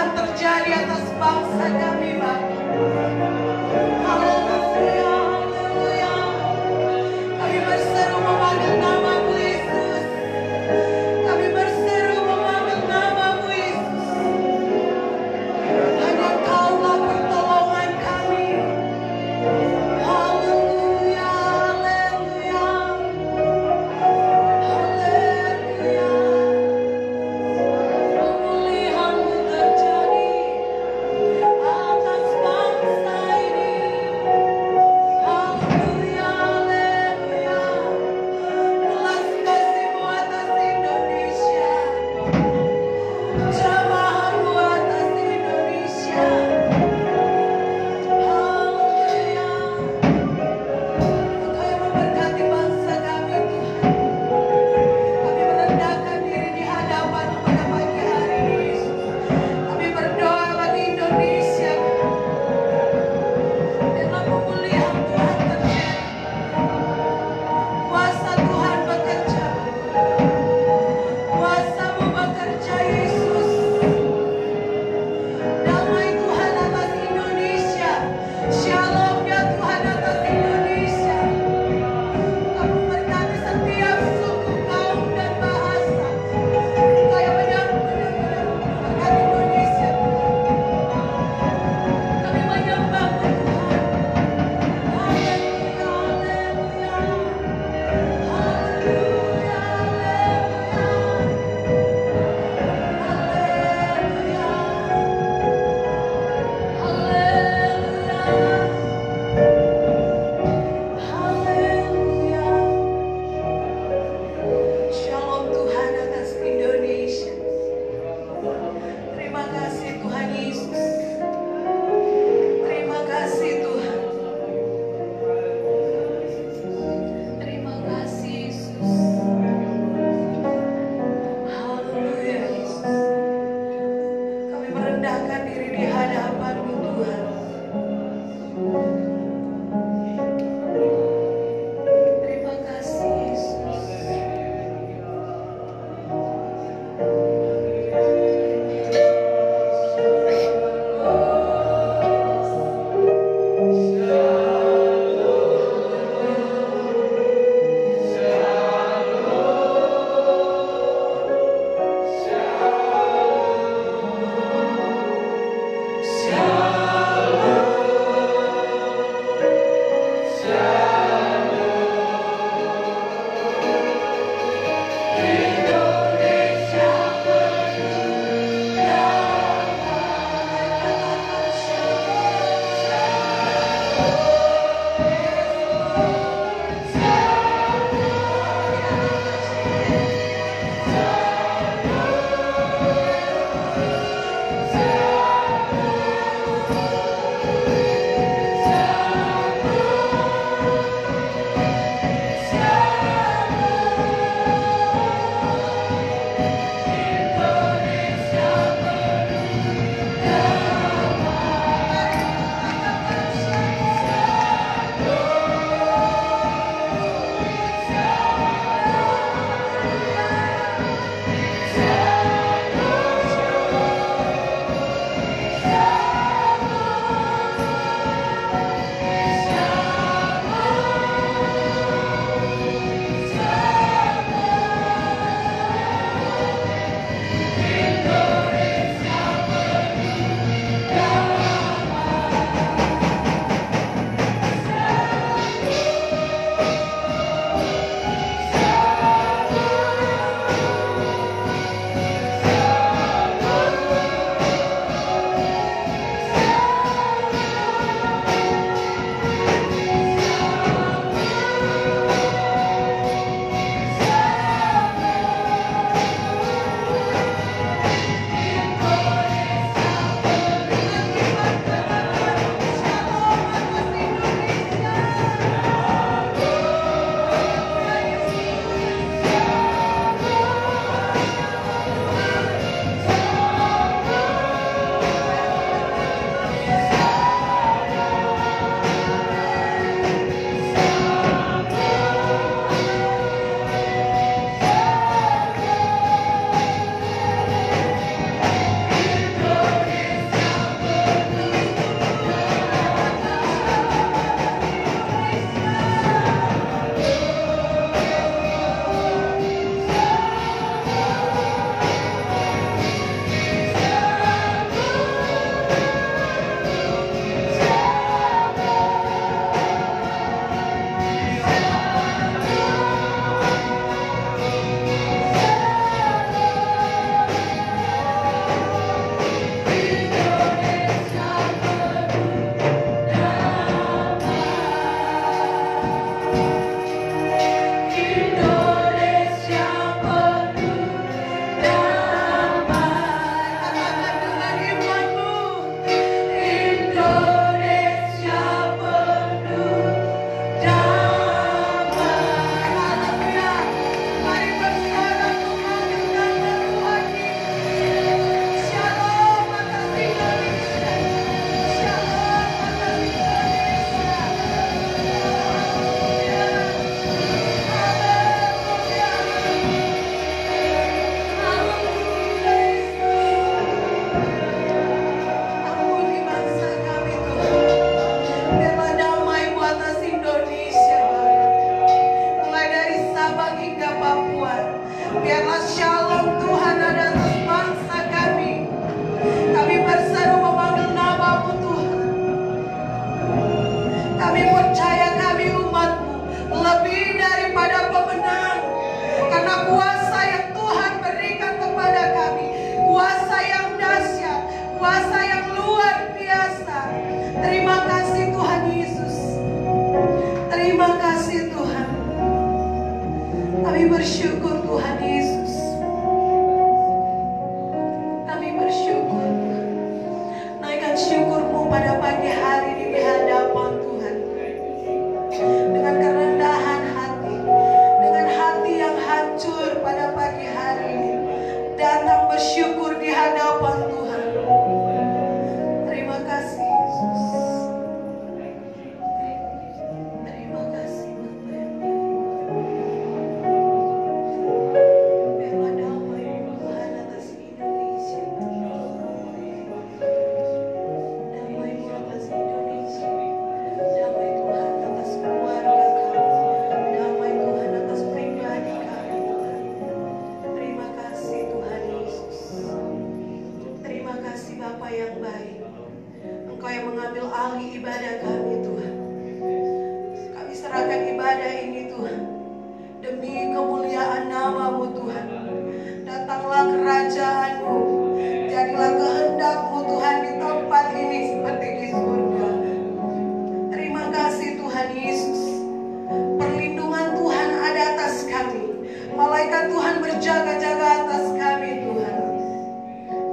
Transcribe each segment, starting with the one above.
Tuhan terjadi atas bangsa kami, Bapak. Haleluya, haleluya. Kami berseru memanggil nama-Mu, Yesus. Kami berseru memanggil nama-Mu, Yesus. Hanya Kaulah pertolongan kami. Haleluya, haleluya. Haleluya. Pemulihan-Mu terjadi atas bangsa ini. bersyukur Tuhan Yesus. Kami bersyukur Tuhan. Naikkan syukur-Mu pada pagi hari ini di hadapan Tuhan. Dengan kerendahan hati, dengan hati yang hancur pada pagi hari ini, datang bersyukur di hadapan Tuhan. Terima kasih Yesus. Terima kasih Bapa yang baik. Biarlah damai Tuhan atas Indonesia. Damai atas Indonesia. Damai Tuhan atas keluarga kami. Damai Tuhan atas pribadi kami Tuhan. Terima kasih Tuhan Yesus. Terima kasih Bapa yang baik. Engkau yang mengambil alih ibadah kami Tuhan. Kami serahkan ibadah ini Tuhan. Demi kemuliaan nama-Mu Tuhan. Datanglah kerajaan-Mu. Jadilah kehendak-Mu Tuhan di tempat ini seperti di surga. Terima kasih Tuhan Yesus. Perlindungan Tuhan ada atas kami. Malaikat Tuhan berjaga-jaga atas kami Tuhan.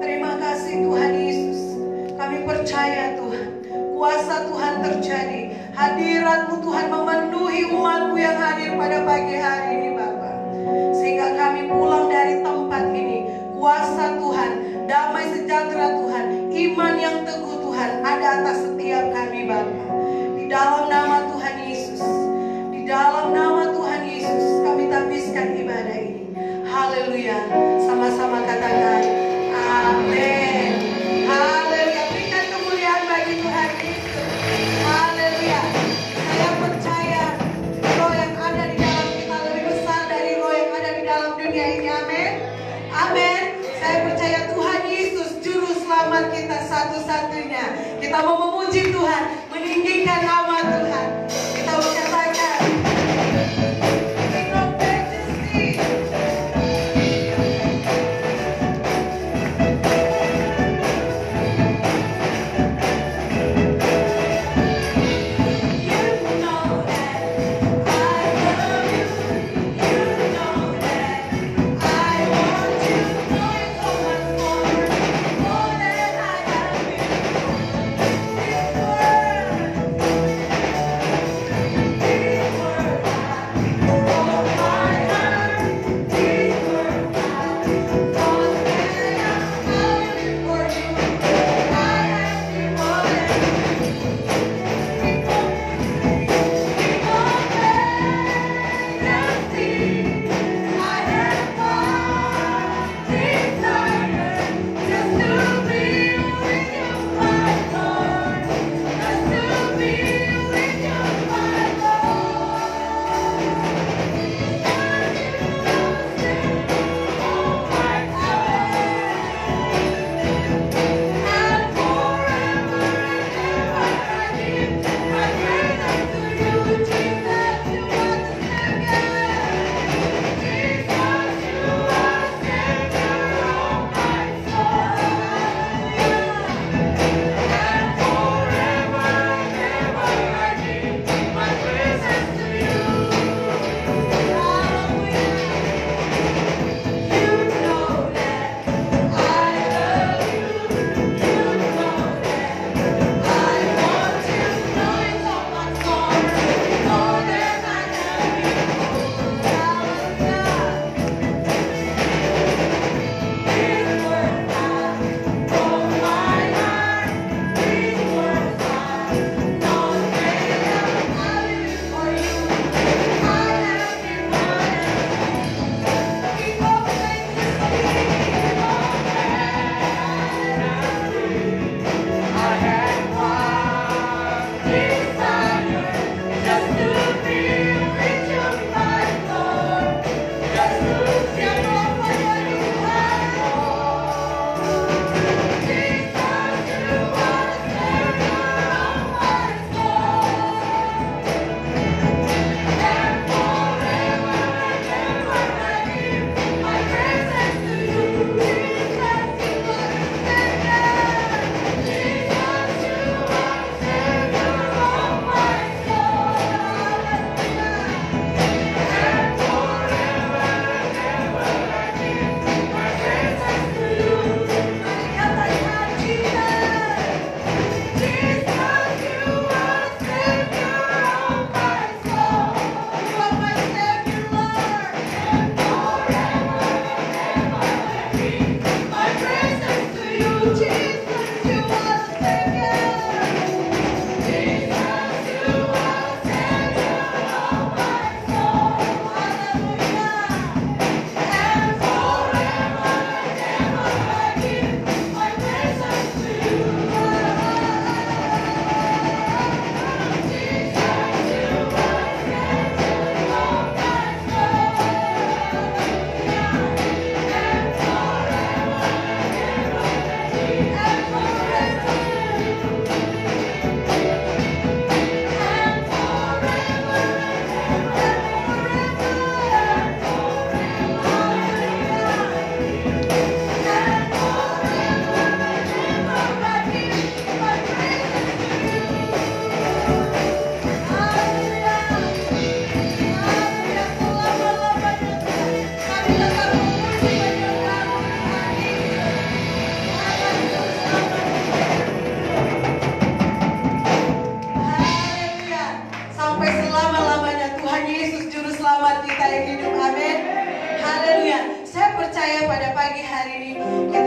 Terima kasih Tuhan Yesus. Kami percaya Tuhan, kuasa Tuhan terjadi. Hadirat-Mu Tuhan memenuhi umat-Mu yang hadir pada pagi hari ini Bapa. Sehingga kami pulang dari tempat ini, kuasa Tuhan, damai sejahtera Tuhan, iman yang teguh Tuhan ada atas setiap kami Bapa. Di dalam nama Tuhan Yesus, di dalam nama Tuhan Yesus, kami tabiskan ibadah ini. Haleluya. Sama-sama katakan amin. Haleluya. Berikan kemuliaan bagi Tuhan Yesus. Haleluya. Saya percaya roh yang ada di dalam kita lebih besar dari roh yang ada di dalam dunia ini. Amin. Amin. Saya percaya Tuhan Yesus juru selamat kita satu-satunya. Kita mau memuji Tuhan, meninggikan nama Tuhan. Kita mau katakan King of Majesty.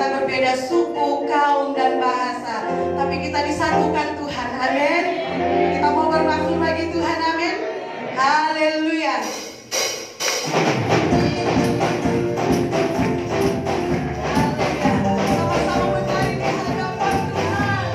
kita berbeda suku, kaum, dan bahasa, tapi kita disatukan Tuhan. Amin. Kita mau bermaksud bagi Tuhan. Amin. Haleluya. Sama-sama berdiri di hadapan Tuhan.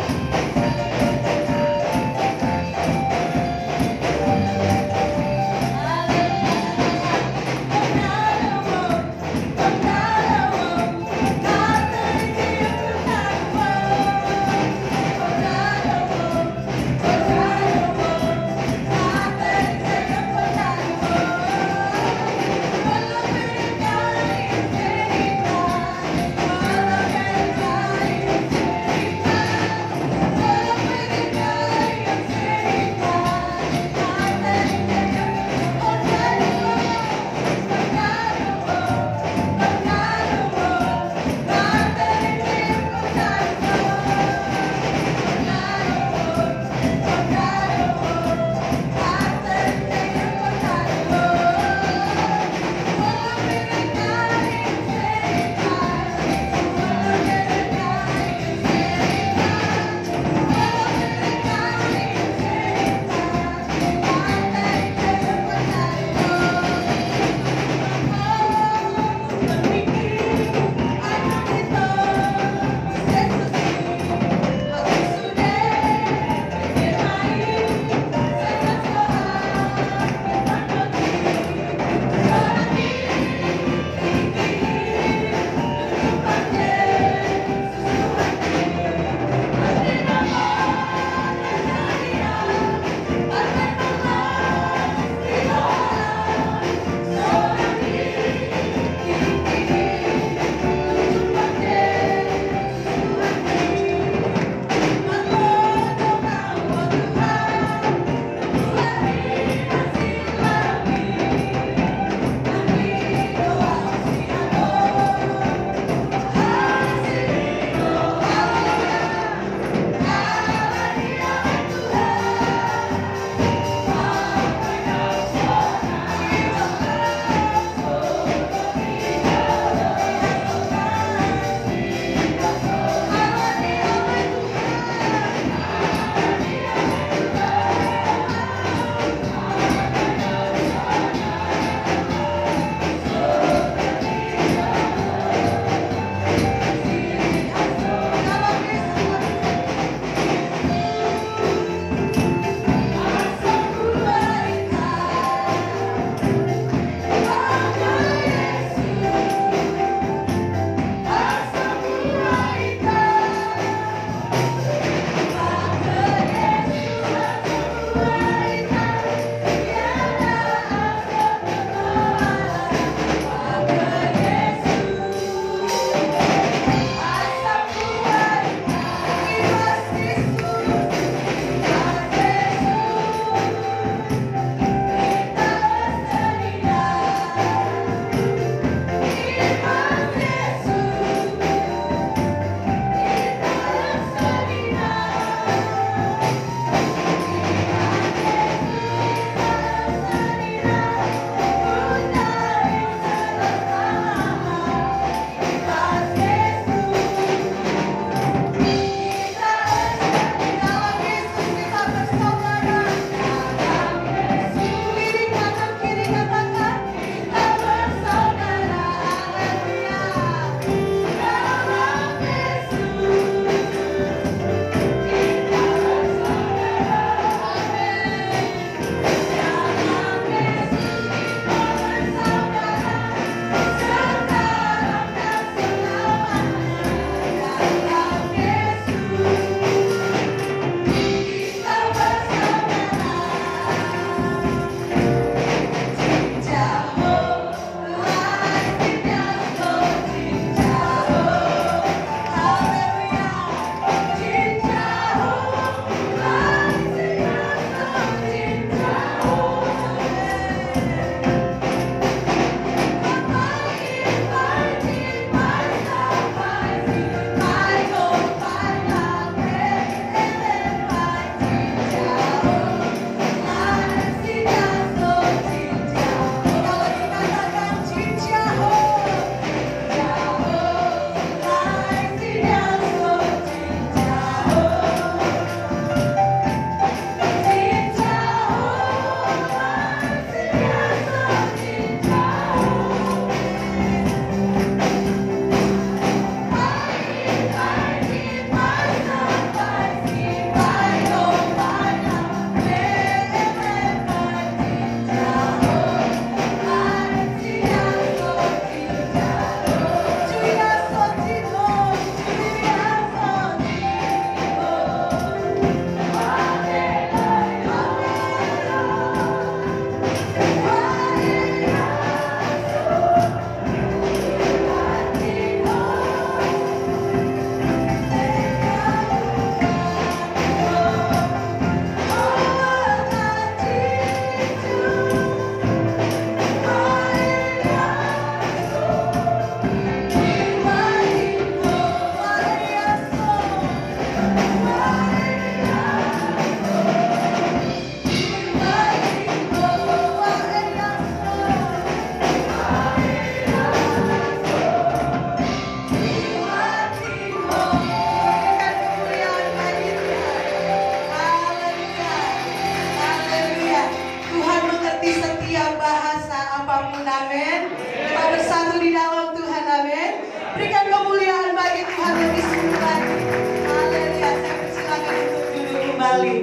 kembali.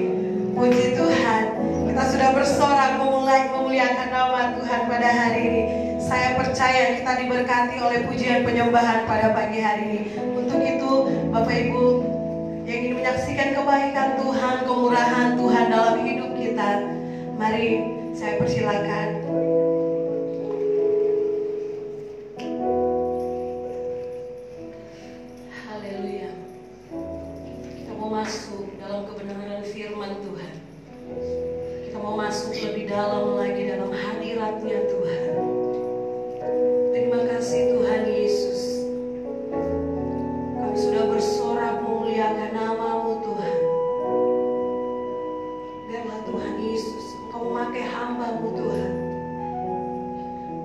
Puji Tuhan, kita sudah bersorak memuliakan nama Tuhan pada hari ini. Saya percaya kita diberkati oleh pujian penyembahan pada pagi hari ini. Untuk itu, Bapak Ibu yang ingin menyaksikan kebaikan Tuhan, kemurahan Tuhan dalam hidup kita, mari saya persilakan. Haleluya. Kita mau masuk dalam kebenaran firman Tuhan. Kita mau masuk lebih dalam lagi dalam hadirat-Nya Tuhan. Terima kasih Tuhan Yesus. Kami sudah bersorak memuliakan nama-Mu Tuhan. Biarlah Tuhan Yesus, Engkau memakai hamba-Mu Tuhan,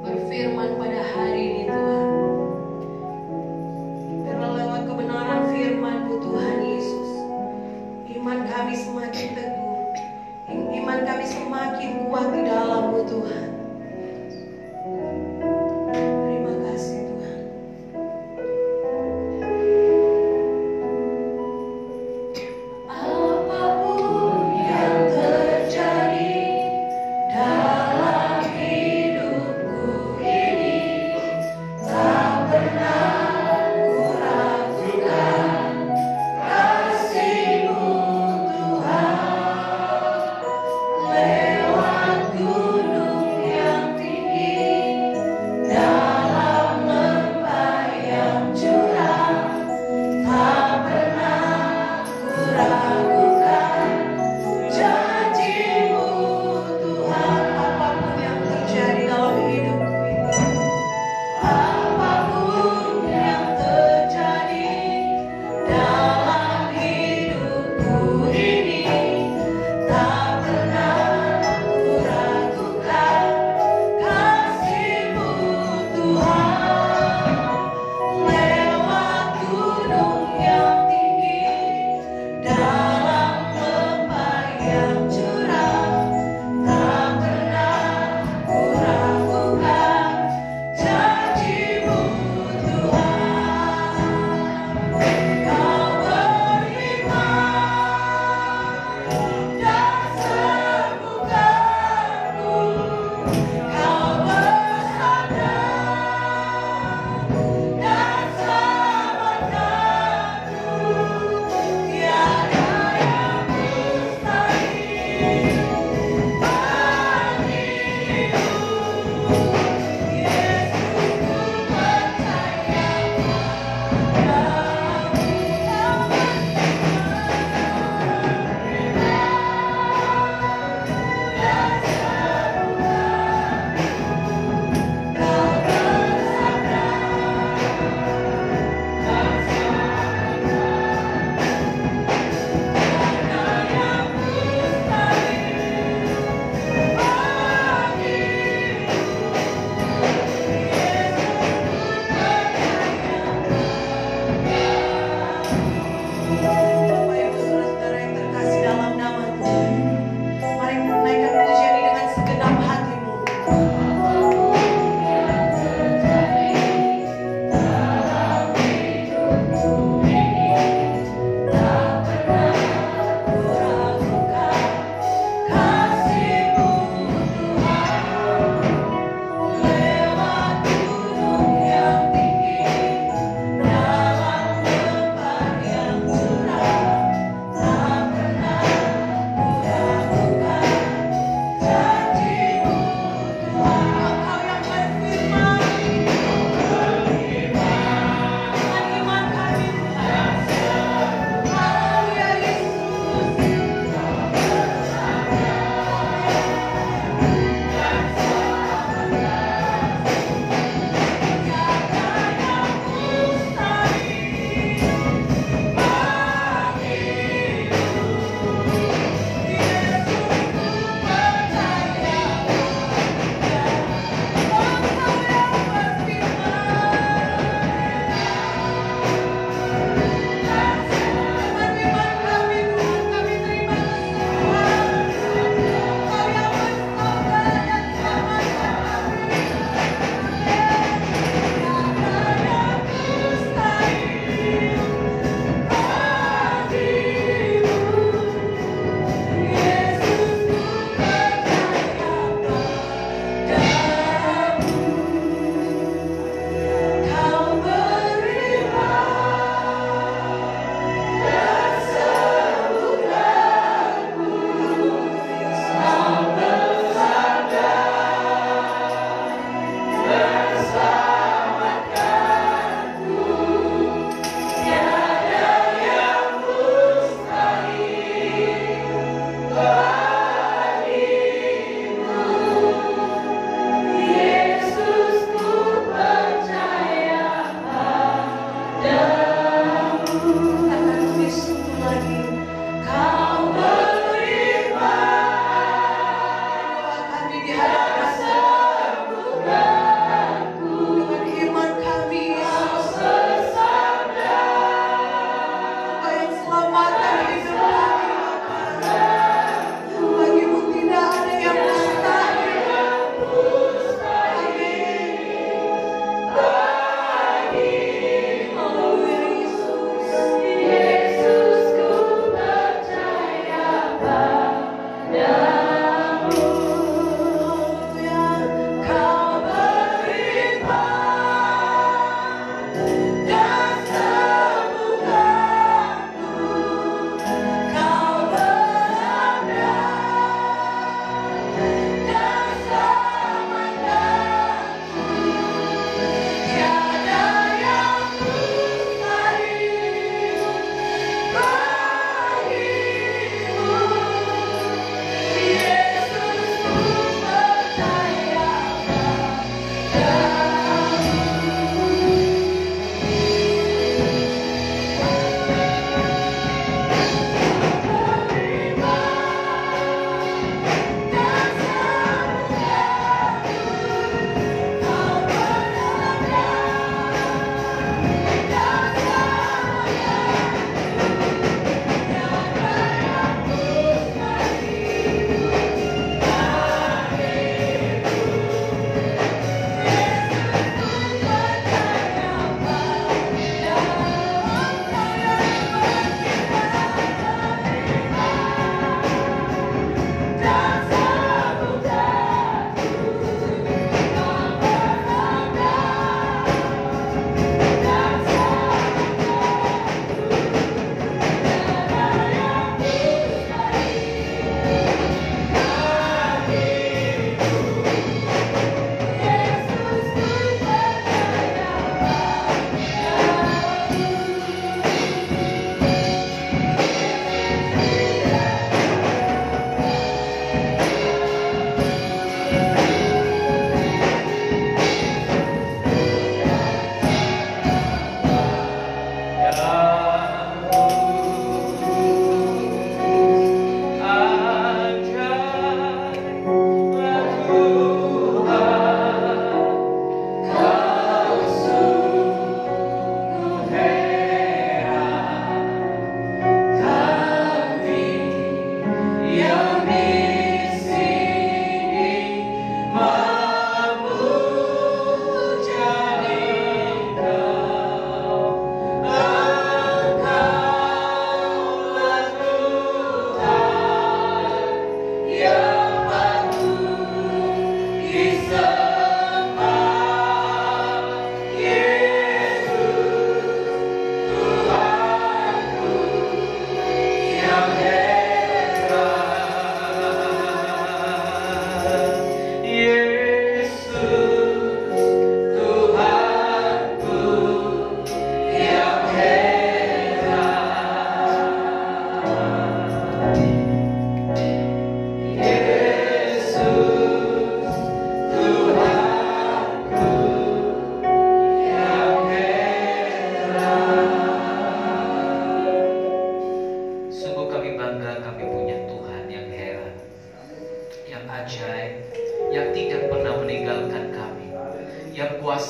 berfirman pada hari ini Tuhan. Biarlah lewat kebenaran firman-Mu Tuhan Yesus, iman kami semakin teguh, iman kami semakin kuat di dalam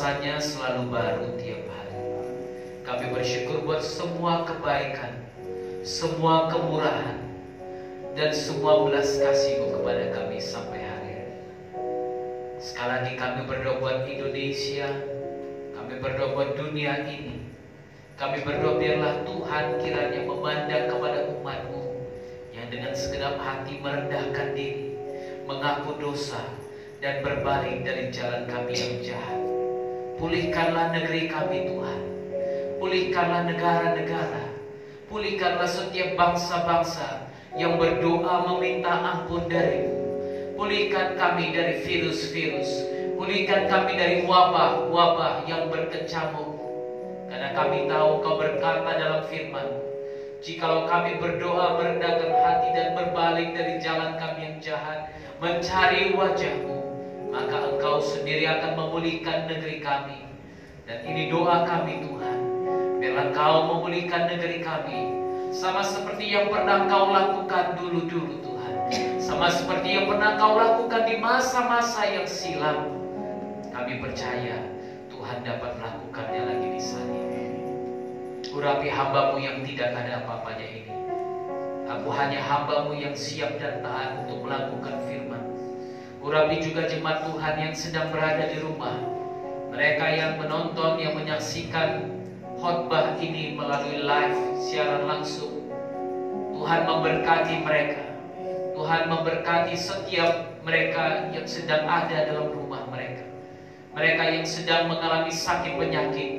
kuasa-Nya selalu baru tiap hari. Kami bersyukur buat semua kebaikan, semua kemurahan, dan semua belas kasih-Mu kepada kami sampai hari ini. Sekali lagi kami berdoa buat Indonesia, kami berdoa buat dunia ini. Kami berdoa biarlah Tuhan kiranya memandang kepada umat-Mu yang dengan segenap hati merendahkan diri, mengaku dosa, dan berbalik dari jalan kami yang jahat. Pulihkanlah negeri kami Tuhan, pulihkanlah negara-negara, pulihkanlah setiap bangsa-bangsa yang berdoa meminta ampun dari-Mu. Pulihkan kami dari virus-virus, pulihkan kami dari wabah-wabah yang berkecamuk. Karena kami tahu Kau berkata dalam firman-Mu, jikalau kami berdoa merendahkan hati dan berbalik dari jalan kami yang jahat, mencari wajah-Mu, maka Engkau sendiri akan memulihkan negeri kami. Dan ini doa kami Tuhan, biarlah Kau memulihkan negeri kami, sama seperti yang pernah Kau lakukan dulu-dulu Tuhan, sama seperti yang pernah Kau lakukan di masa-masa yang silam. Kami percaya Tuhan dapat melakukannya lagi di saat ini. Urapi hamba-Mu yang tidak ada apa-apanya ini. Aku hanya hamba-Mu yang siap dan taat untuk melakukan firman. Urapi juga jemaat Tuhan yang sedang berada di rumah, mereka yang menonton, yang menyaksikan khotbah ini melalui live siaran langsung. Tuhan memberkati mereka, Tuhan memberkati setiap mereka yang sedang ada dalam rumah mereka, mereka yang sedang mengalami sakit penyakit.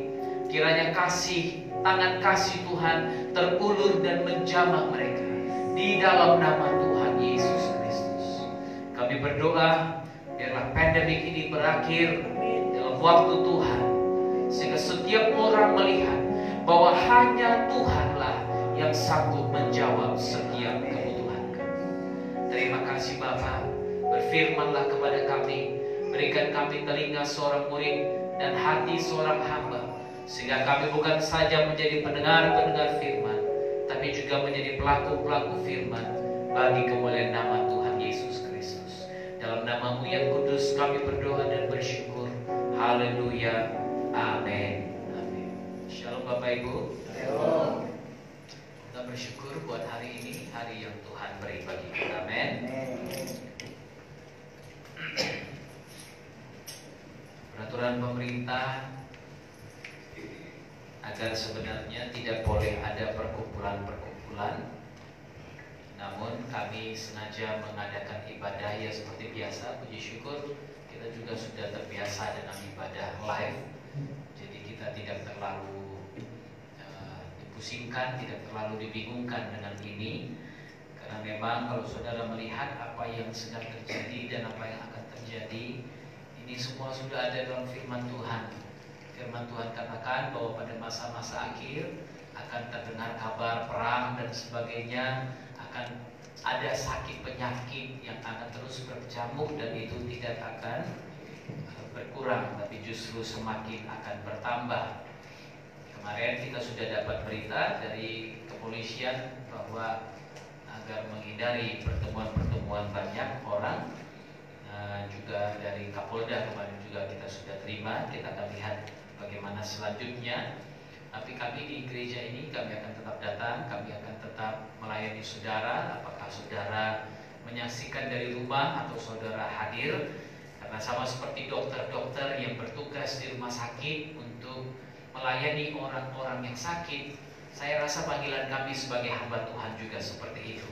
Kiranya tangan kasih Tuhan terulur dan menjamah mereka di dalam nama Tuhan Yesus Kristus. Kami berdoa biarlah pandemik ini berakhir dalam waktu Tuhan, sehingga setiap orang melihat bahwa hanya Tuhanlah yang sanggup menjawab setiap kebutuhan kami. Terima kasih Bapa, berfirmanlah kepada kami, berikan kami telinga seorang murid dan hati seorang hamba, sehingga kami bukan saja menjadi pendengar-pendengar firman, tapi juga menjadi pelaku-pelaku firman bagi kemuliaan nama Tuhan Yesus Kristus. Dalam nama-Mu yang kudus kami berdoa dan bersyukur. Haleluya. Amin. Amin. Shalom Bapak Ibu. Shalom. Kita bersyukur buat hari ini, hari yang Tuhan beri bagi kita. Amin. Peraturan pemerintah agar sebenarnya tidak boleh ada perkumpulan-perkumpulan, namun kami sengaja mengadakan ibadah ya seperti biasa. Puji syukur kita juga sudah terbiasa dengan ibadah live, jadi kita tidak terlalu dipusingkan, tidak terlalu dibingungkan dengan ini. Karena memang kalau saudara melihat apa yang sedang terjadi dan apa yang akan terjadi, ini semua sudah ada dalam firman Tuhan. Firman Tuhan katakan bahwa pada masa-masa akhir akan terdengar kabar perang dan sebagainya, akan ada sakit penyakit yang akan terus berkecamuk dan itu tidak akan berkurang, tapi justru semakin akan bertambah. Kemarin kita sudah dapat berita dari kepolisian bahwa agar menghindari pertemuan-pertemuan banyak orang, juga dari Kapolda kemarin juga kita sudah terima. Kita akan lihat bagaimana selanjutnya. Tapi kami di gereja ini kami akan tetap datang, kami akan tetap melayani saudara, apakah saudara menyaksikan dari rumah atau saudara hadir. Karena sama seperti dokter-dokter yang bertugas di rumah sakit untuk melayani orang-orang yang sakit, saya rasa panggilan kami sebagai hamba Tuhan juga seperti itu.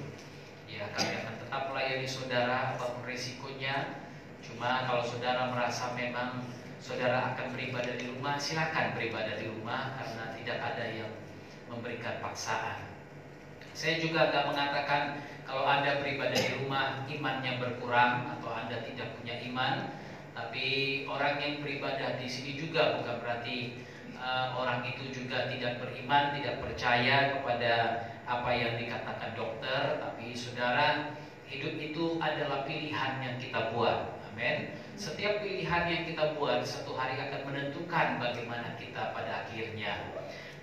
Ya, kami akan tetap melayani saudara apapun risikonya. Cuma kalau saudara merasa memang saudara akan beribadah di rumah, silakan beribadah di rumah, karena tidak ada yang memberikan paksaan. Saya juga agak mengatakan kalau Anda beribadah di rumah imannya berkurang atau Anda tidak punya iman, tapi orang yang beribadah di sini juga bukan berarti orang itu juga tidak beriman, tidak percaya kepada apa yang dikatakan dokter. Tapi saudara, hidup itu adalah pilihan yang kita buat. Amin. Setiap pilihan yang kita buat satu hari akan menentukan bagaimana kita pada akhirnya.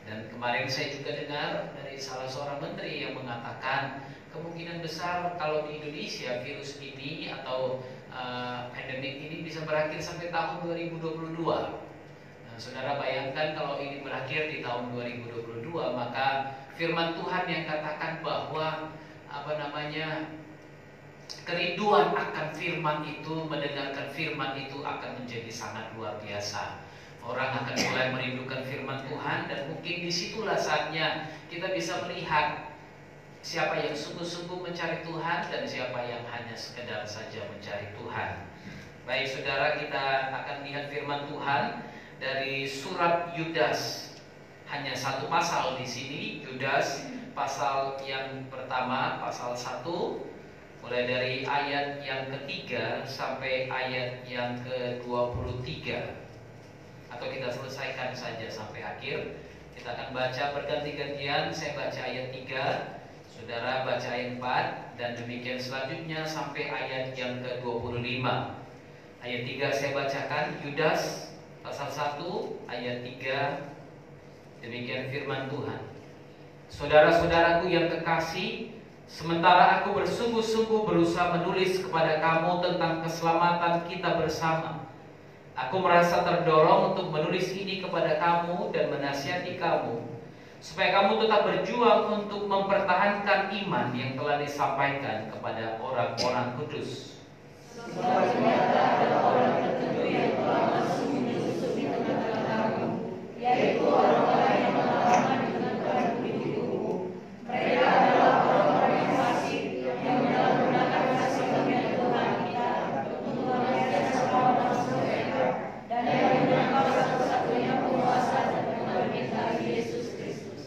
Dan kemarin saya juga dengar dari salah seorang menteri yang mengatakan kemungkinan besar kalau di Indonesia virus ini atau pandemik ini bisa berakhir sampai tahun 2022. Nah, saudara bayangkan kalau ini berakhir di tahun 2022, maka firman Tuhan yang katakan bahwa kerinduan akan firman itu, mendengarkan firman itu akan menjadi sangat luar biasa. Orang akan mulai merindukan firman Tuhan, dan mungkin disitulah saatnya kita bisa melihat siapa yang sungguh-sungguh mencari Tuhan dan siapa yang hanya sekedar saja mencari Tuhan. Baik saudara, kita akan lihat firman Tuhan dari surat Yudas. Hanya satu pasal di sini, Yudas pasal yang pertama, pasal 1, mulai dari ayat yang ketiga sampai ayat yang ke-23. Atau kita selesaikan saja sampai akhir. Kita akan baca berganti-gantian. Saya baca ayat 3, saudara baca ayat 4, dan demikian selanjutnya sampai ayat yang ke-25. Ayat 3 saya bacakan, Yudas pasal 1 ayat 3. Demikian firman Tuhan. Saudara-saudaraku yang kekasih, sementara aku bersungguh-sungguh berusaha menulis kepada kamu tentang keselamatan kita bersama, aku merasa terdorong untuk menulis ini kepada kamu dan menasihati kamu, supaya kamu tetap berjuang untuk mempertahankan iman yang telah disampaikan kepada orang-orang kudus. Yaitu orang-orang yang berpengalaman dengan Tuhan di tubuhmu. Mereka adalah orang-orang yang fasik, yang menyalahgunakan kasih karunia Tuhan kita untuk melecehkan kaum bangsa mereka, dan yang menyangkal satu-satunya penguasa dan Tuhan kita Yesus Kristus.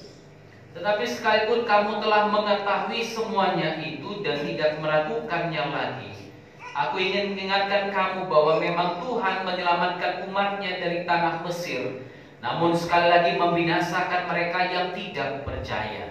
Tetapi sekalipun kamu telah mengetahui semuanya itu dan tidak meragukannya lagi, aku ingin mengingatkan kamu bahwa memang Tuhan menyelamatkan umatnya dari tanah Mesir, namun sekali lagi membinasakan mereka yang tidak percaya.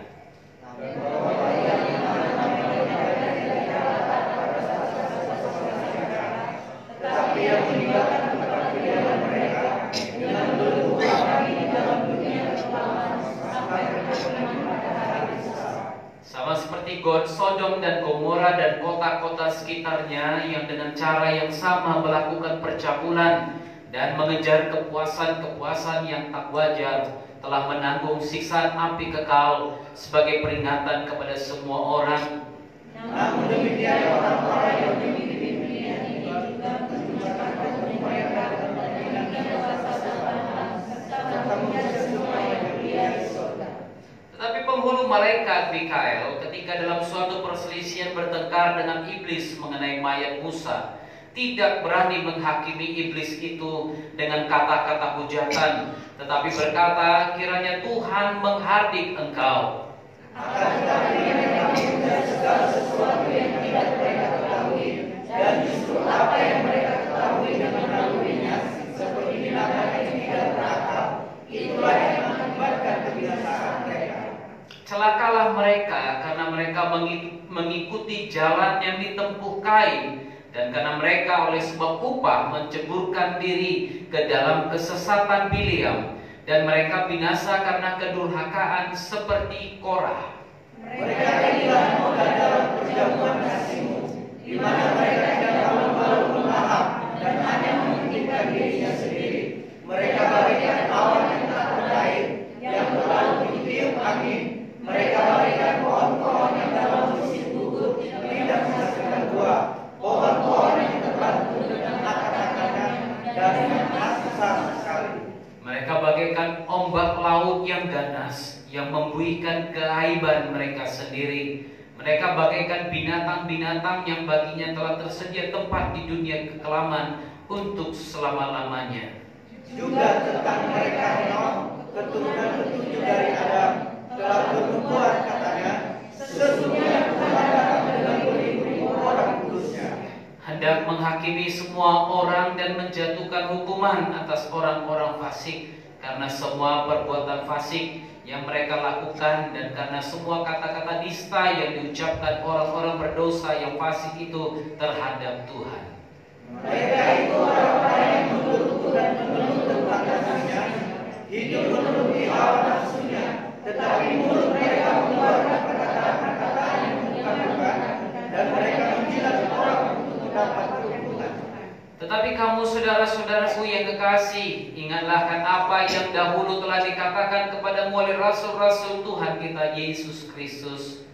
Tetapi yang meninggalkan tempat kediaman mereka dengan bertumbuh lagi di dalam dunia kekelaman sampai kemenangan pada hari besar. Sama seperti Sodom dan Gomora dan kota-kota sekitarnya yang dengan cara yang sama melakukan percabulan dan mengejar kepuasan-kepuasan yang tak wajar, telah menanggung siksaan api kekal sebagai peringatan kepada semua orang. Namun demikian orang-orang yang memiliki dunia ini juga menunjukkan hukum mereka dengan kuasa Tuhan serta menjadi semua yang mulia di surga. Tetapi penghulu malaikat Mikael ketika dalam suatu perselisihan bertengkar dengan iblis mengenai mayat Musa, tidak berani menghakimi iblis itu dengan kata-kata hujatan, tetapi berkata, kiranya Tuhan menghardik engkau. Akan tetapi mereka menunda segala sesuatu yang tidak mereka ketahui, dan justru apa yang mereka ketahui dan melaluinya, seperti binatang yang tidak berakal, itulah yang mengakibatkan kebinasaan mereka. Celakalah mereka karena mereka mengikuti jalan yang ditempuh Kain, dan karena mereka oleh sebab upah menceburkan diri ke dalam kesesatan Bileam, dan mereka binasa karena kedurhakaan seperti Korah. Mereka kehilangan modal dalam perjamuan kasih-Mu, di mana mereka tidak malu-malu melahap dan hanya mementingkan dirinya sendiri. Mereka bagaikan awan yang tak berair, yang berlalu ditiup angin. Mereka bagaikan pohon-pohon yang dalam musim gugur tidak menghasilkan buah, pohon-pohon yang terbantu dengan akar-akarnya dan yang besar sekali. Mereka bagaikan ombak laut yang ganas, yang membuihkan keaiban mereka sendiri. Mereka bagaikan binatang-binatang yang baginya telah tersedia tempat di dunia kekelaman untuk selama-lamanya. Juga tentang mereka Henok, keturunan ketujuh dari Adam, telah bernubuat katanya, sesungguhnya Tuhan datang dengan beribu-ribu orang kudusnya, hendak menghakimi semua orang dan menjatuhkan hukuman atas orang-orang fasik karena semua perbuatan fasik yang mereka lakukan, dan karena semua kata-kata nista yang diucapkan orang-orang berdosa yang fasik itu terhadap Tuhan. Mereka itu orang-orang yang menggerutu dan mengeluh tentang kasihnya, hidup memenuhi hawa nafsunya, tetapi mulut mereka mengeluarkan perkataan-perkataan yang menyeramkan, dan mereka menjilat orang untuk mendapat keuntungan. Tetapi kamu saudara-saudaraku yang kekasih, ingat Ingatlah apa yang dahulu telah dikatakan kepadamu oleh rasul-rasul Tuhan kita Yesus Kristus.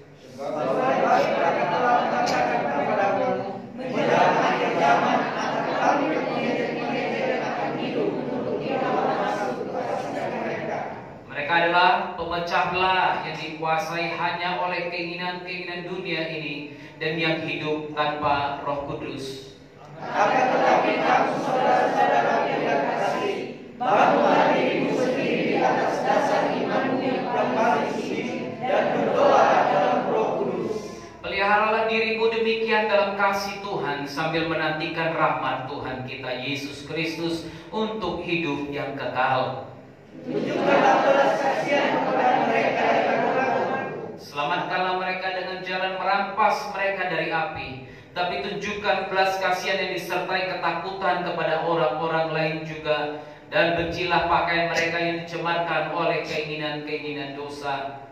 Mereka adalah pemecah belah yang dikuasai hanya oleh keinginan-keinginan dunia ini dan yang hidup tanpa Roh Kudus. Akan tetapi kamu saudara-saudara yang terkasih, bangunlah dirimu sendiri di atas dasar imanmu yang paling suci dan berdoa dalam Roh Kudus. Peliharalah dirimu demikian dalam kasih Tuhan sambil menantikan rahmat Tuhan kita Yesus Kristus untuk hidup yang kekal. Tunjukkanlah belas kasihan kepada mereka yang berlaku. Selamatkanlah mereka dengan jalan merampas mereka dari api, tapi tunjukkan belas kasihan yang disertai ketakutan kepada orang-orang lain juga, dan bencilah pakaian mereka yang dicemarkan oleh keinginan-keinginan dosa.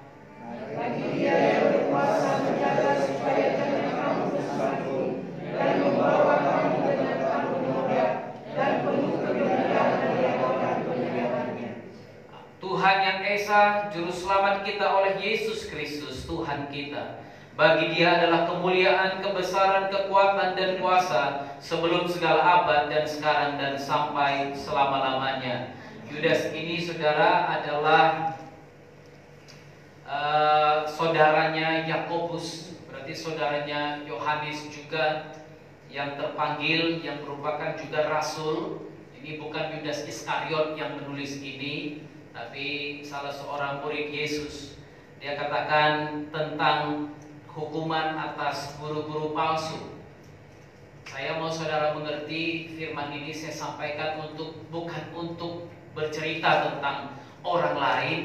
Bagi Dia yang berkuasa menjaga supaya jangan kamu tersandung dan membawa kamu dengan kamu mudah dan penuh kebenaran dari orang penyayangannya. Tuhan yang Esa, Juru Selamat kita oleh Yesus Kristus Tuhan kita. Bagi Dia adalah kemuliaan, kebesaran, kekuatan, dan kuasa sebelum segala abad dan sekarang dan sampai selama-lamanya. Yudas ini saudara adalah saudaranya Yakobus, berarti saudaranya Yohanes juga yang terpanggil, yang merupakan juga rasul. Ini bukan Yudas Iskariot yang menulis ini, tapi salah seorang murid Yesus. Dia katakan tentang hukuman atas guru-guru palsu. Saya mau saudara mengerti firman ini saya sampaikan bukan untuk bercerita tentang orang lain,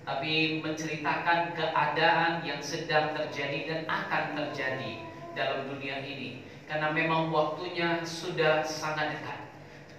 tapi menceritakan keadaan yang sedang terjadi dan akan terjadi dalam dunia ini. Karena memang waktunya sudah sangat dekat.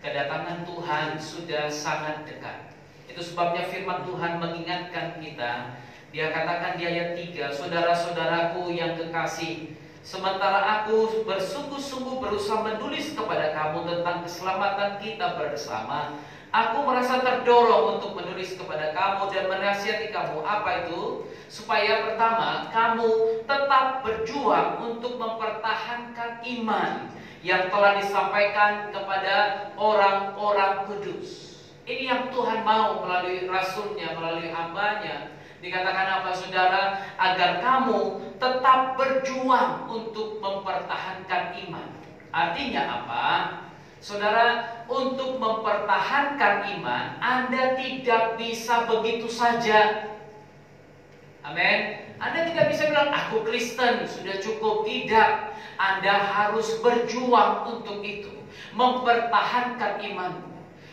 Kedatangan Tuhan sudah sangat dekat. Itu sebabnya firman Tuhan mengingatkan kita. Dia katakan di ayat 3, saudara-saudaraku yang kekasih, sementara aku bersungguh-sungguh berusaha menulis kepada kamu tentang keselamatan kita bersama, aku merasa terdorong untuk menulis kepada kamu dan menasihati kamu. Apa itu? Supaya pertama, kamu tetap berjuang untuk mempertahankan iman yang telah disampaikan kepada orang-orang kudus. Ini yang Tuhan mau melalui rasulnya, melalui hambanya. Dikatakan apa saudara? Agar kamu tetap berjuang untuk mempertahankan iman. Artinya apa? Saudara, untuk mempertahankan iman, Anda tidak bisa begitu saja. Amin. Anda tidak bisa bilang, aku Kristen, sudah cukup. Tidak. Anda harus berjuang untuk itu. Mempertahankan imanmu.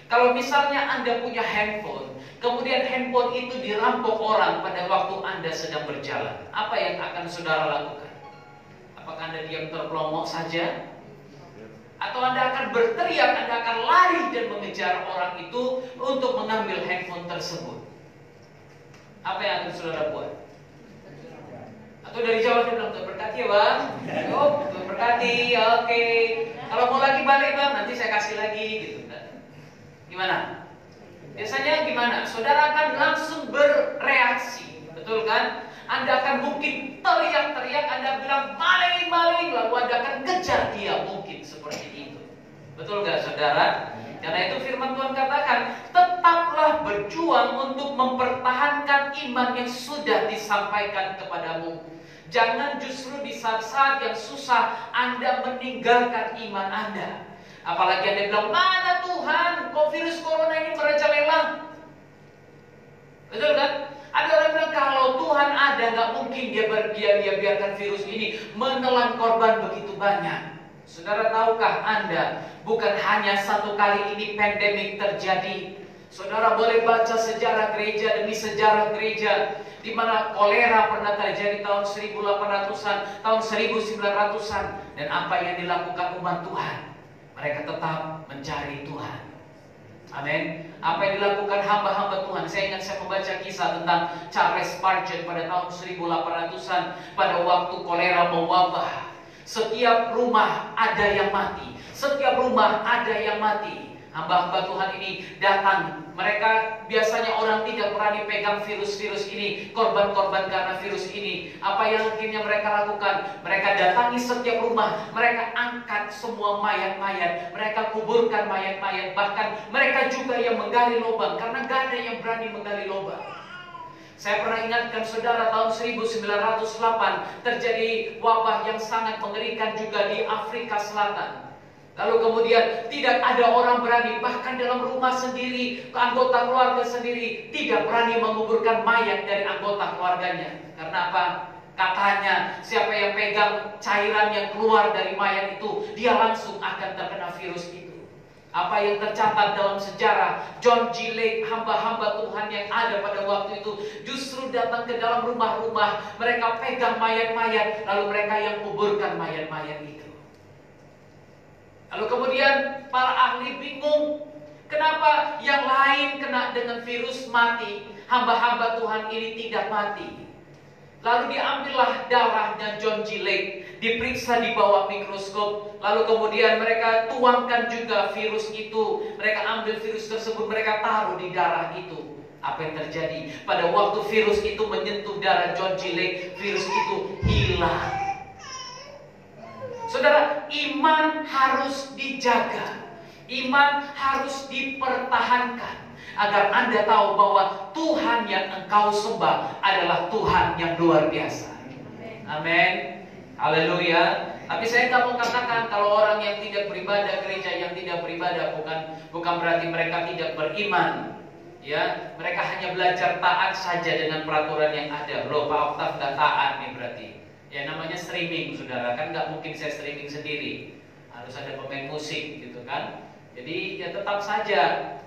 Kalau misalnya Anda punya handphone, kemudian handphone itu dirampok orang pada waktu Anda sedang berjalan, apa yang akan saudara lakukan? Apakah Anda diam terplongok saja? Atau Anda akan berteriak, Anda akan lari dan mengejar orang itu untuk mengambil handphone tersebut? Apa yang akan saudara buat? Atau dari Jawa dia bilang, Tuhan berkati ya bang. Oh, Tuhan berkati, oke. Kalau mau lagi balik bang, nanti saya kasih lagi gitu. Gimana? Biasanya gimana? Saudara akan langsung bereaksi, betul kan? Anda akan mungkin teriak-teriak, Anda bilang maling-maling, lalu Anda akan kejar dia, mungkin seperti itu. Betul gak saudara? Karena itu firman Tuhan katakan, tetaplah berjuang untuk mempertahankan iman yang sudah disampaikan kepadamu. Jangan justru di saat-saat yang susah Anda meninggalkan iman Anda. Apalagi Anda bilang, mana Tuhan, kok virus corona ini merajalela? Betul kan? Ada orang bilang, kalau Tuhan ada, gak mungkin dia biarkan virus ini menelan korban begitu banyak. Saudara tahukah Anda, bukan hanya satu kali ini pandemik terjadi. Saudara boleh baca sejarah gereja demi sejarah gereja, di mana kolera pernah terjadi tahun 1800-an, tahun 1900-an. Dan apa yang dilakukan umat Tuhan? Mereka tetap mencari Tuhan. Amin. Apa yang dilakukan hamba-hamba Tuhan? Saya ingat saya membaca kisah tentang Charles Spurgeon pada tahun 1800-an, pada waktu kolera mewabah. Setiap rumah ada yang mati. Setiap rumah ada yang mati. hamba-hamba Tuhan ini datang. Mereka biasanya orang tidak berani pegang virus-virus ini, korban-korban karena virus ini. Apa yang akhirnya mereka lakukan? Mereka datangi setiap rumah, mereka angkat semua mayat-mayat, mereka kuburkan mayat-mayat. Bahkan mereka juga yang menggali lubang, karena gak ada yang berani menggali lubang. Saya pernah ingatkan saudara, tahun 1908 terjadi wabah yang sangat mengerikan juga di Afrika Selatan. Lalu kemudian tidak ada orang berani, bahkan dalam rumah sendiri, anggota keluarga sendiri tidak berani menguburkan mayat dari anggota keluarganya. Karena apa? Katanya siapa yang pegang cairan yang keluar dari mayat itu, dia langsung akan terkena virus itu. Apa yang tercatat dalam sejarah, John G. Lake, hamba-hamba Tuhan yang ada pada waktu itu justru datang ke dalam rumah-rumah, mereka pegang mayat-mayat, lalu mereka yang kuburkan mayat-mayat itu. Lalu kemudian para ahli bingung, kenapa yang lain kena dengan virus mati, hamba-hamba Tuhan ini tidak mati. Lalu diambillah darahnya John G. Lake, diperiksa di bawah mikroskop. Lalu kemudian mereka tuangkan juga virus itu. Mereka ambil virus tersebut, mereka taruh di darah itu. Apa yang terjadi? Pada waktu virus itu menyentuh darah John G. Lake, virus itu hilang. Saudara, iman harus dijaga. Iman harus dipertahankan. Agar Anda tahu bahwa Tuhan yang engkau sembah adalah Tuhan yang luar biasa. Amin. Haleluya. Tapi saya nggak mau katakan kalau orang yang tidak beribadah, gereja yang tidak beribadah, bukan berarti mereka tidak beriman. Ya, mereka hanya belajar taat saja dengan peraturan yang ada. Loh, Pak Oktav nggak taat nih berarti. Ya namanya streaming, saudara, kan nggak mungkin saya streaming sendiri, harus ada pemain musik gitu kan. Jadi ya tetap saja,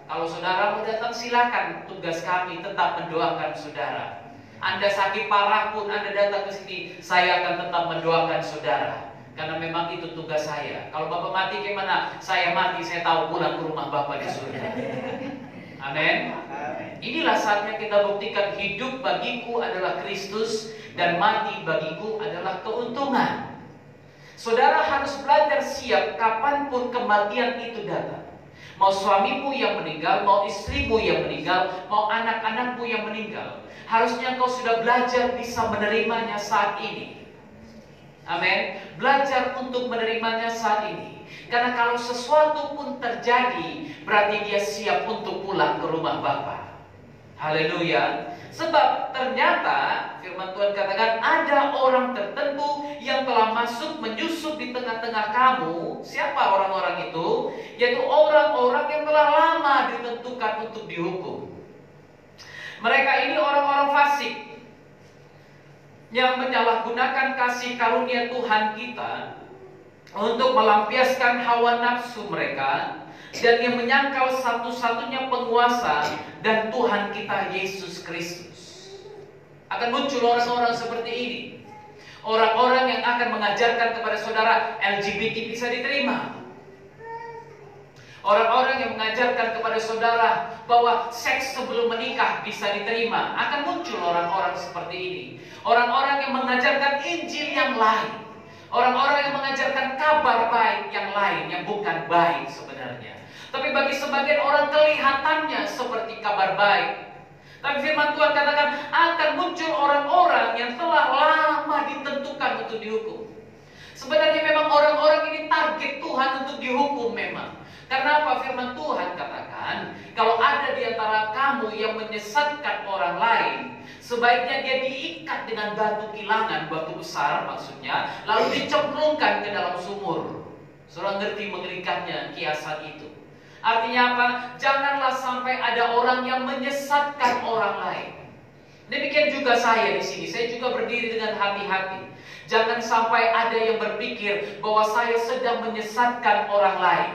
kalau saudara mau datang silakan, tugas kami tetap mendoakan saudara. Anda sakit parah pun Anda datang ke sini, saya akan tetap mendoakan saudara, karena memang itu tugas saya. Kalau Bapak mati gimana? Saya mati, saya tahu pulang ke rumah Bapak di surga. Amin. Inilah saatnya kita buktikan hidup bagiku adalah Kristus dan mati bagiku adalah keuntungan. Saudara harus belajar siap kapanpun kematian itu datang. Mau suamimu yang meninggal, mau istrimu yang meninggal, mau anak-anakmu yang meninggal, harusnya kau sudah belajar bisa menerimanya saat ini. Amin. Belajar untuk menerimanya saat ini. Karena kalau sesuatu pun terjadi, berarti dia siap untuk pulang ke rumah Bapa. Haleluya. Sebab ternyata firman Tuhan katakan ada orang tertentu yang telah masuk menyusup di tengah-tengah kamu. Siapa orang-orang itu? Yaitu orang-orang yang telah lama ditentukan untuk dihukum. Mereka ini orang-orang fasik yang menyalahgunakan kasih karunia Tuhan kita untuk melampiaskan hawa nafsu mereka, dan yang menyangkal satu-satunya penguasa dan Tuhan kita Yesus Kristus. Akan muncul orang-orang seperti ini, orang-orang yang akan mengajarkan kepada saudara LGBT bisa diterima, orang-orang yang mengajarkan kepada saudara bahwa seks sebelum menikah bisa diterima. Akan muncul orang-orang seperti ini, orang-orang yang mengajarkan Injil yang lain, orang-orang yang mengajarkan kabar baik yang lain yang bukan baik sebenarnya. Tapi bagi sebagian orang kelihatannya seperti kabar baik. Tapi firman Tuhan katakan akan muncul orang-orang yang telah lama ditentukan untuk dihukum. Sebenarnya memang orang-orang ini target Tuhan untuk dihukum memang. Karena apa? Firman Tuhan katakan kalau ada di antara kamu yang menyesatkan orang lain, sebaiknya dia diikat dengan batu kilangan, batu besar maksudnya, lalu dicemplungkan ke dalam sumur. Saudara ngerti mengerikannya kiasan itu. Artinya apa? Janganlah sampai ada orang yang menyesatkan orang lain. Demikian juga saya di sini. Saya juga berdiri dengan hati-hati. Jangan sampai ada yang berpikir bahwa saya sedang menyesatkan orang lain.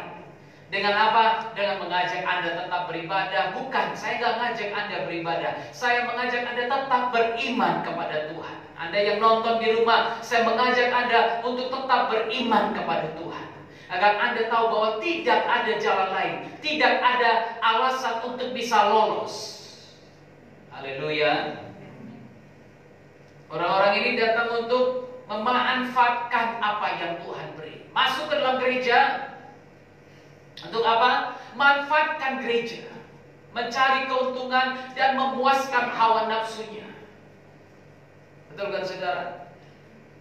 Dengan apa? Dengan mengajak Anda tetap beribadah. Bukan, saya nggak ngajak Anda beribadah. Saya mengajak Anda tetap beriman kepada Tuhan. Anda yang nonton di rumah, saya mengajak Anda untuk tetap beriman kepada Tuhan. Agar Anda tahu bahwa tidak ada jalan lain, tidak ada alasan untuk bisa lolos. Haleluya. Orang-orang ini datang untuk memanfaatkan apa yang Tuhan beri. Masuk ke dalam gereja untuk apa? manfaatkan gereja, mencari keuntungan dan memuaskan hawa nafsunya. Betul kan saudara?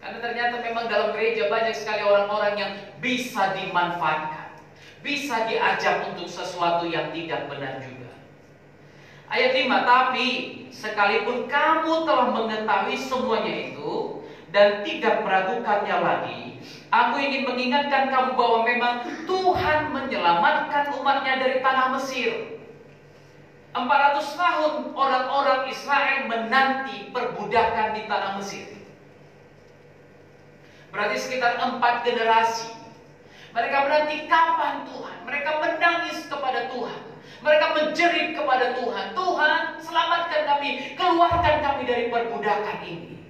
Karena ternyata memang dalam gereja banyak sekali orang-orang yang bisa dimanfaatkan, bisa diajak untuk sesuatu yang tidak benar juga. Ayat 5, tapi sekalipun kamu telah mengetahui semuanya itu dan tidak meragukannya lagi, aku ingin mengingatkan kamu bahwa memang Tuhan menyelamatkan umatnya dari tanah Mesir. 400 tahun orang-orang Israel menanti perbudakan di tanah Mesir. Berarti sekitar 4 generasi. Mereka menanti kapan Tuhan. Mereka menangis kepada Tuhan. Mereka menjerit kepada Tuhan. Tuhan, selamatkan kami. Keluarkan kami dari perbudakan ini.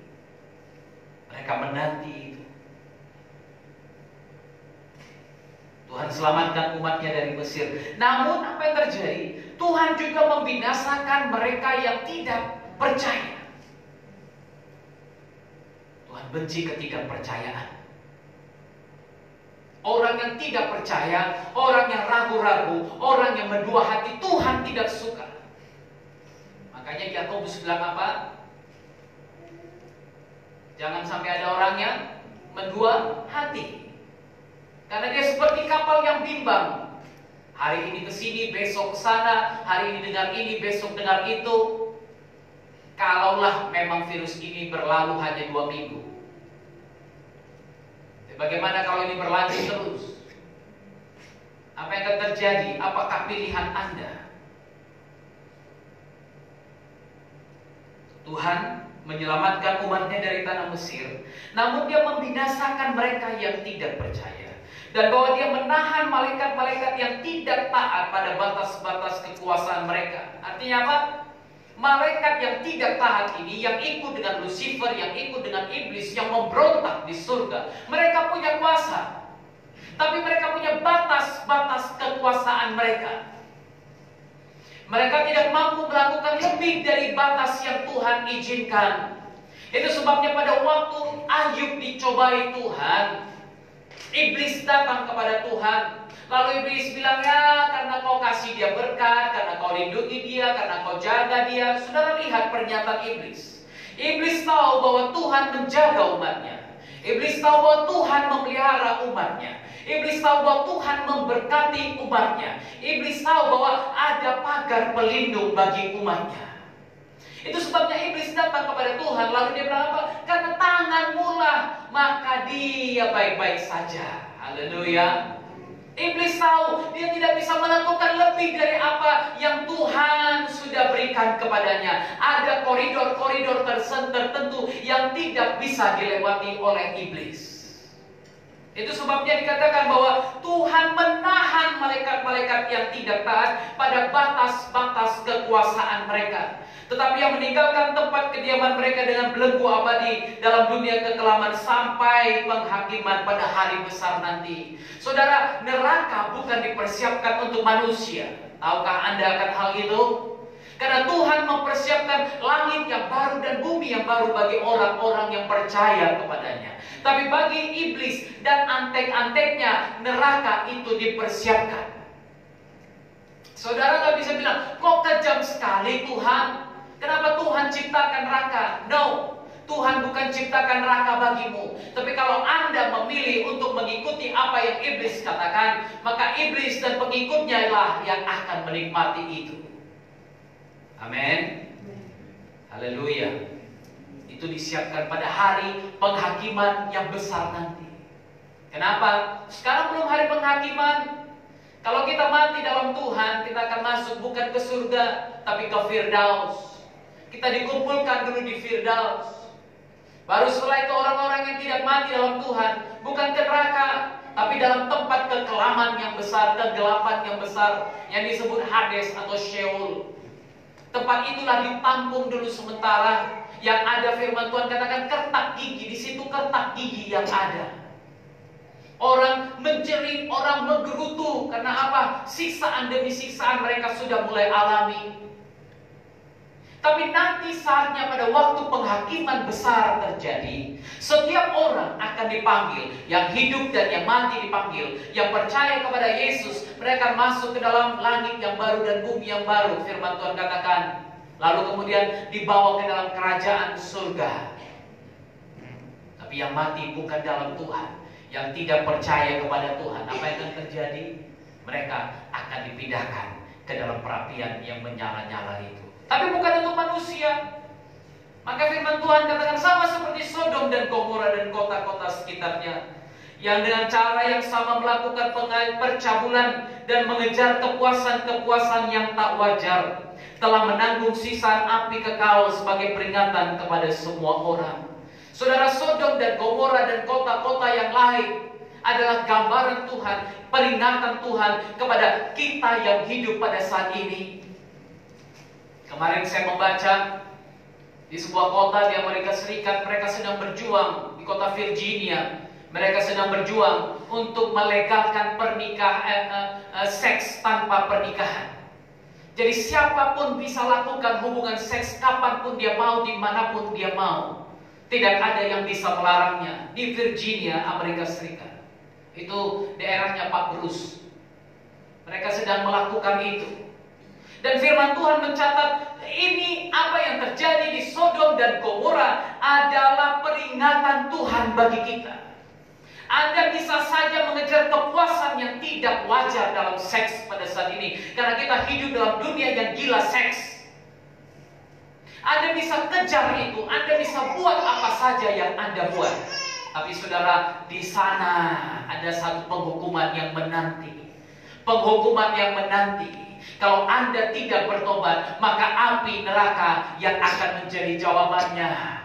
Mereka menanti itu. Tuhan selamatkan umatnya dari Mesir. Namun apa yang terjadi? Tuhan juga membinasakan mereka yang tidak percaya. Tuhan benci ketidakpercayaan. Orang yang tidak percaya, orang yang ragu-ragu, orang yang mendua hati, Tuhan tidak suka. Makanya Yakobus bilang apa? Jangan sampai ada orang yang mendua hati. Karena dia seperti kapal yang bimbang. Hari ini ke sini, besok ke sana, hari ini dengar ini, besok dengar itu. Kalaulah memang virus ini berlalu hanya 2 minggu. Bagaimana kalau ini berlanjut terus? Apa yang akan terjadi? Apakah pilihan Anda? Tuhan menyelamatkan umatnya dari tanah Mesir, namun dia membinasakan mereka yang tidak percaya. Dan bahwa dia menahan malaikat-malaikat yang tidak taat pada batas-batas kekuasaan mereka. Artinya apa? Malaikat yang tidak taat ini, yang ikut dengan Lucifer, yang ikut dengan iblis, yang memberontak di surga, mereka punya kuasa. Tapi mereka punya batas-batas kekuasaan mereka. Mereka tidak mampu melakukan lebih dari batas yang Tuhan izinkan. Itu sebabnya pada waktu Ayub dicobai Tuhan, iblis datang kepada Tuhan. Lalu iblis bilang, ya karena kau kasih dia berkat, karena kau lindungi dia, karena kau jaga dia. Saudara lihat pernyataan iblis. Iblis tahu bahwa Tuhan menjaga umatnya. Iblis tahu bahwa Tuhan memelihara umatnya. Iblis tahu bahwa Tuhan memberkati umatnya. Iblis tahu bahwa ada pagar pelindung bagi umatnya. Itu sebabnya iblis datang kepada Tuhan. Lalu dia bilang apa? Karena tanganmu lah, maka dia baik-baik saja. Haleluya. Iblis tahu dia tidak bisa melakukan lebih dari apa yang Tuhan sudah berikan kepadanya. Ada koridor-koridor tertentu yang tidak bisa dilewati oleh iblis. Itu sebabnya dikatakan bahwa Tuhan menahan malaikat-malaikat yang tidak taat pada batas-batas kekuasaan mereka. Tetapi yang meninggalkan tempat kediaman mereka dengan belenggu abadi dalam dunia kekelaman sampai penghakiman pada hari besar nanti. Saudara, neraka bukan dipersiapkan untuk manusia. Tahukah Anda akan hal itu? Karena Tuhan mempersiapkan langit yang baru dan bumi yang baru bagi orang-orang yang percaya kepadanya. Tapi bagi iblis dan antek-anteknya, neraka itu dipersiapkan. Saudara nggak bisa bilang, kok kejam sekali Tuhan? Kenapa Tuhan ciptakan neraka? No, Tuhan bukan ciptakan neraka bagimu. Tapi kalau Anda memilih untuk mengikuti apa yang iblis katakan, maka iblis dan pengikutnya lah yang akan menikmati itu. Amin. Haleluya. Itu disiapkan pada hari penghakiman yang besar nanti. Kenapa? Sekarang belum hari penghakiman. Kalau kita mati dalam Tuhan, kita akan masuk bukan ke surga, tapi ke Firdaus. Kita dikumpulkan dulu di Firdaus. Baru setelah itu orang-orang yang tidak mati dalam Tuhan, bukan ke neraka, tapi dalam tempat kekelaman yang besar, kegelapan yang besar, yang disebut Hades atau Sheol. Tempat itulah ditampung dulu sementara. Yang ada firman Tuhan katakan kertak gigi, di situ kertak gigi yang ada. Orang menjerit, orang menggerutu. Karena apa? Siksaan demi siksaan mereka sudah mulai alami. Tapi nanti saatnya pada waktu penghakiman besar terjadi, setiap orang akan dipanggil. Yang hidup dan yang mati dipanggil. Yang percaya kepada Yesus, mereka masuk ke dalam langit yang baru dan bumi yang baru. Firman Tuhan katakan. Lalu kemudian dibawa ke dalam kerajaan surga. Tapi yang mati bukan dalam Tuhan, yang tidak percaya kepada Tuhan, apa yang akan terjadi? Mereka akan dipindahkan ke dalam perapian yang menyala-nyala itu. Tapi bukan untuk manusia. Maka firman Tuhan katakan sama seperti Sodom dan Gomora dan kota-kota sekitarnya, yang dengan cara yang sama melakukan percabulan dan mengejar kepuasan-kepuasan yang tak wajar, telah menanggung sisaan api kekal sebagai peringatan kepada semua orang. Saudara, Sodom dan Gomora dan kota-kota yang lain adalah gambaran Tuhan, peringatan Tuhan kepada kita yang hidup pada saat ini. Kemarin saya membaca di sebuah kota di Amerika Serikat, mereka sedang berjuang di kota Virginia. Mereka sedang berjuang untuk melegalkan seks tanpa pernikahan. Jadi siapapun bisa lakukan hubungan seks kapanpun dia mau, dimanapun dia mau. Tidak ada yang bisa melarangnya. Di Virginia, Amerika Serikat, itu daerahnya Pak Bruce. Mereka sedang melakukan itu. Dan firman Tuhan mencatat, ini apa yang terjadi di Sodom dan Gomora adalah peringatan Tuhan bagi kita. Anda bisa saja mengejar kepuasan yang tidak wajar dalam seks pada saat ini, karena kita hidup dalam dunia yang gila seks. Anda bisa kejar itu, Anda bisa buat apa saja yang Anda buat. Tapi saudara, di sana ada satu penghukuman yang menanti. Penghukuman yang menanti. Kalau Anda tidak bertobat, maka api neraka yang akan menjadi jawabannya.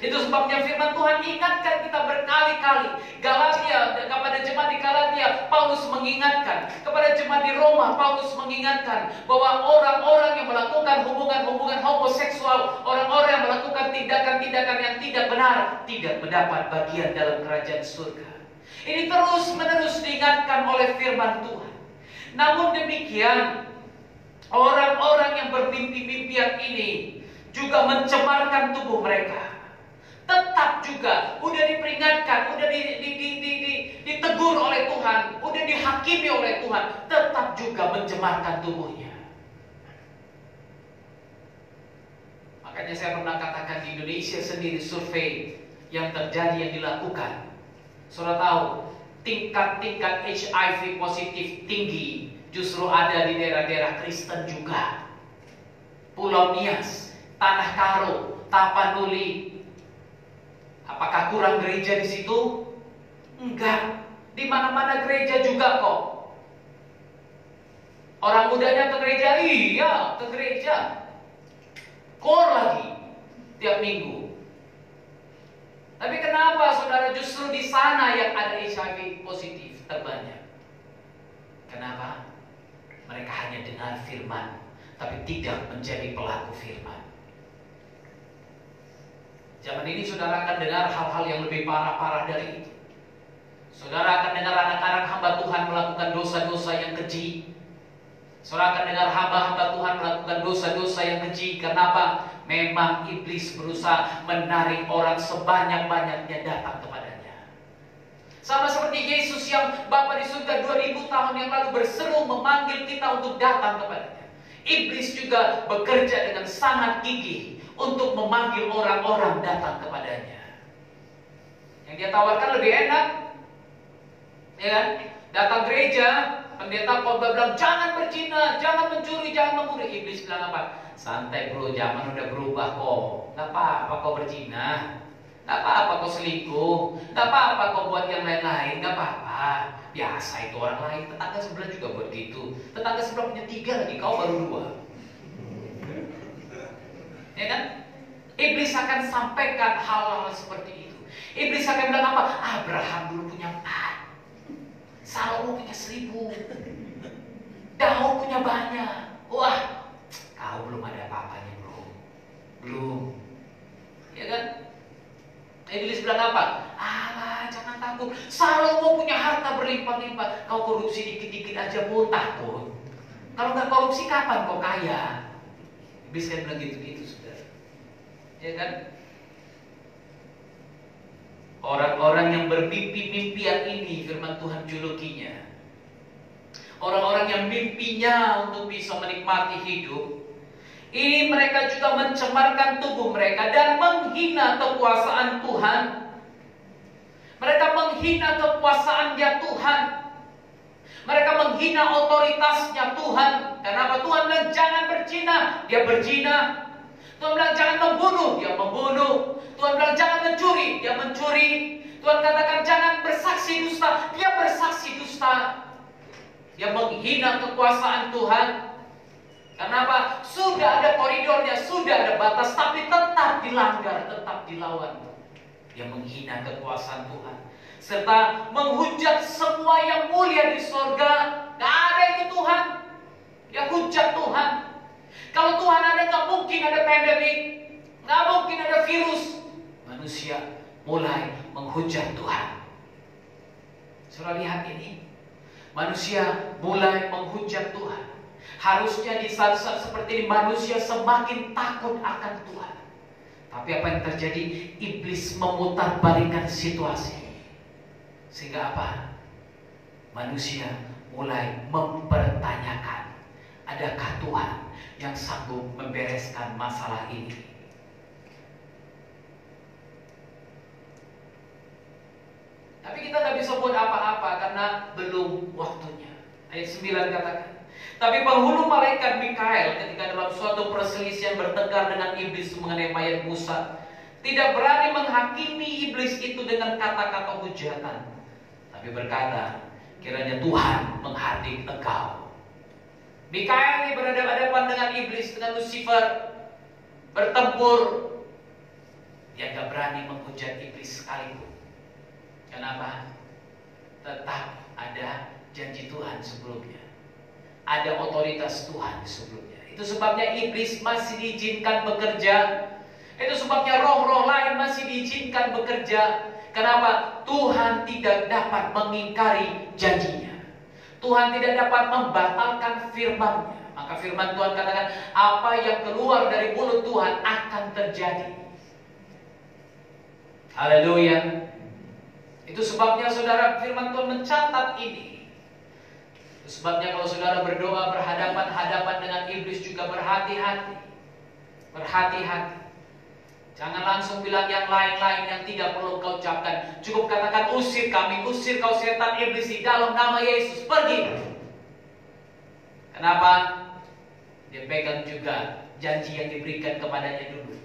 Itu sebabnya firman Tuhan ingatkan kita berkali-kali. Galatia, kepada jemaat di Galatia, Paulus mengingatkan. Kepada jemaat di Roma, Paulus mengingatkan bahwa orang-orang yang melakukan hubungan-hubungan homoseksual, orang-orang yang melakukan tindakan-tindakan yang tidak benar, tidak mendapat bagian dalam kerajaan surga. Ini terus-menerus diingatkan oleh firman Tuhan. Namun demikian, orang-orang yang bermimpi-mimpian ini juga mencemarkan tubuh mereka. Tetap juga udah diperingatkan, udah ditegur oleh Tuhan, udah dihakimi oleh Tuhan, tetap juga mencemarkan tubuhnya. Makanya saya pernah katakan di Indonesia sendiri survei yang terjadi yang dilakukan. Saudara tahu, tingkat HIV positif tinggi justru ada di daerah-daerah Kristen juga. Pulau Nias, Tanah Karo, Tapanuli. Apakah kurang gereja di situ? Enggak. Di mana-mana gereja juga kok. Orang mudanya ke gereja, iya, ke gereja. Kor lagi tiap minggu. Tapi kenapa saudara justru di sana yang ada HIV positif terbanyak? Kenapa? Mereka hanya dengar firman, tapi tidak menjadi pelaku firman. Zaman ini saudara akan dengar hal-hal yang lebih parah-parah dari itu. Saudara akan dengar anak-anak hamba Tuhan melakukan dosa-dosa yang keji. Saudara akan dengar hamba-hamba Tuhan melakukan dosa-dosa yang keji. Kenapa? Memang iblis berusaha menarik orang sebanyak-banyaknya datang kepadanya. Sama seperti Yesus yang Bapa di surga 2000 tahun yang lalu berseru memanggil kita untuk datang kepadanya. Iblis juga bekerja dengan sangat gigih untuk memanggil orang-orang datang kepadanya. Yang dia tawarkan lebih enak, ya kan? Datang gereja, pendeta khotbah bilang jangan berzina, jangan mencuri, jangan membunuh. Iblis bilang apa? Santai bro, zaman udah berubah kok. Gak apa-apa kok berzina, gak apa-apa kok selingkuh, gak apa-apa kok buat yang lain-lain, gak apa-apa. Biasa itu orang lain, tetangga sebelah juga buat gitu. Tetangga sebelah punya 3 lagi, kau baru 2. Ya kan? Iblis akan sampaikan hal-hal seperti itu. Iblis akan bilang apa? Abraham dulu punya 4, Salomo punya 1000, Daud punya banyak. Wah, kau belum ada apa-apanya bro. Belum. Ya kan? Iblis bilang apa? Alah, jangan takut. Salomo punya harta berlimpah-limpah. Kau korupsi dikit-dikit aja pun takut. Kalau nggak korupsi kapan kau kaya? Iblis kan bilang gitu-gitu, saudara. Ya kan? Orang-orang yang bermimpi-mimpian ini firman Tuhan julukinya. Orang-orang yang mimpinya untuk bisa menikmati hidup, ini mereka juga mencemarkan tubuh mereka dan menghina kekuasaan Tuhan. Mereka menghina kekuasaannya Tuhan. Mereka menghina otoritasnya Tuhan. Kenapa? Tuhan bilang jangan berzina, dia berzina. Tuhan bilang jangan membunuh, dia membunuh. Tuhan bilang jangan mencuri, dia mencuri. Tuhan katakan jangan bersaksi dusta, dia bersaksi dusta. Dia menghina kekuasaan Tuhan. Kenapa? Sudah ada koridornya, sudah ada batas, tapi tetap dilanggar, tetap dilawan. Dia menghina kekuasaan Tuhan, serta menghujat semua yang mulia di surga. Gak ada itu Tuhan. Dia hujat Tuhan. Kalau Tuhan ada, gak mungkin ada pandemik, gak mungkin ada virus. Manusia mulai menghujat Tuhan. Saudara lihat ini. Manusia mulai menghujat Tuhan. Harusnya di saat-saat seperti ini manusia semakin takut akan Tuhan. Tapi apa yang terjadi? Iblis memutarbalikkan situasi. Sehingga apa? Manusia mulai mempertanyakan, adakah Tuhan yang sanggup membereskan masalah ini? Tapi kita tidak bisa buat apa-apa karena belum waktunya. Ayat 9 katakan, tapi penghulu malaikat Mikael ketika dalam suatu perselisihan bertengkar dengan iblis mengenai mayat Musa, tidak berani menghakimi iblis itu dengan kata-kata hujatan, tapi berkata, kiranya Tuhan menghardik engkau. Mikael ini berhadapan dengan iblis, dengan Lucifer, bertempur. Dia tidak berani menghujat iblis sekalipun. Kenapa? Tetap ada janji Tuhan sebelumnya. Ada otoritas Tuhan sebelumnya. Itu sebabnya iblis masih diizinkan bekerja. Itu sebabnya roh-roh lain masih diizinkan bekerja. Kenapa? Tuhan tidak dapat mengingkari janjinya. Tuhan tidak dapat membatalkan firman-Nya. Maka firman Tuhan katakan, apa yang keluar dari mulut Tuhan akan terjadi. Haleluya. Itu sebabnya saudara, firman Tuhan mencatat ini. Itu sebabnya kalau saudara berdoa berhadapan-hadapan dengan iblis juga berhati-hati. Berhati-hati. Jangan langsung bilang yang lain-lain yang tidak perlu kau ucapkan. Cukup katakan, usir kami, usir kau setan iblis di dalam nama Yesus, pergi. Kenapa? Dia pegang juga janji yang diberikan kepadanya dulu.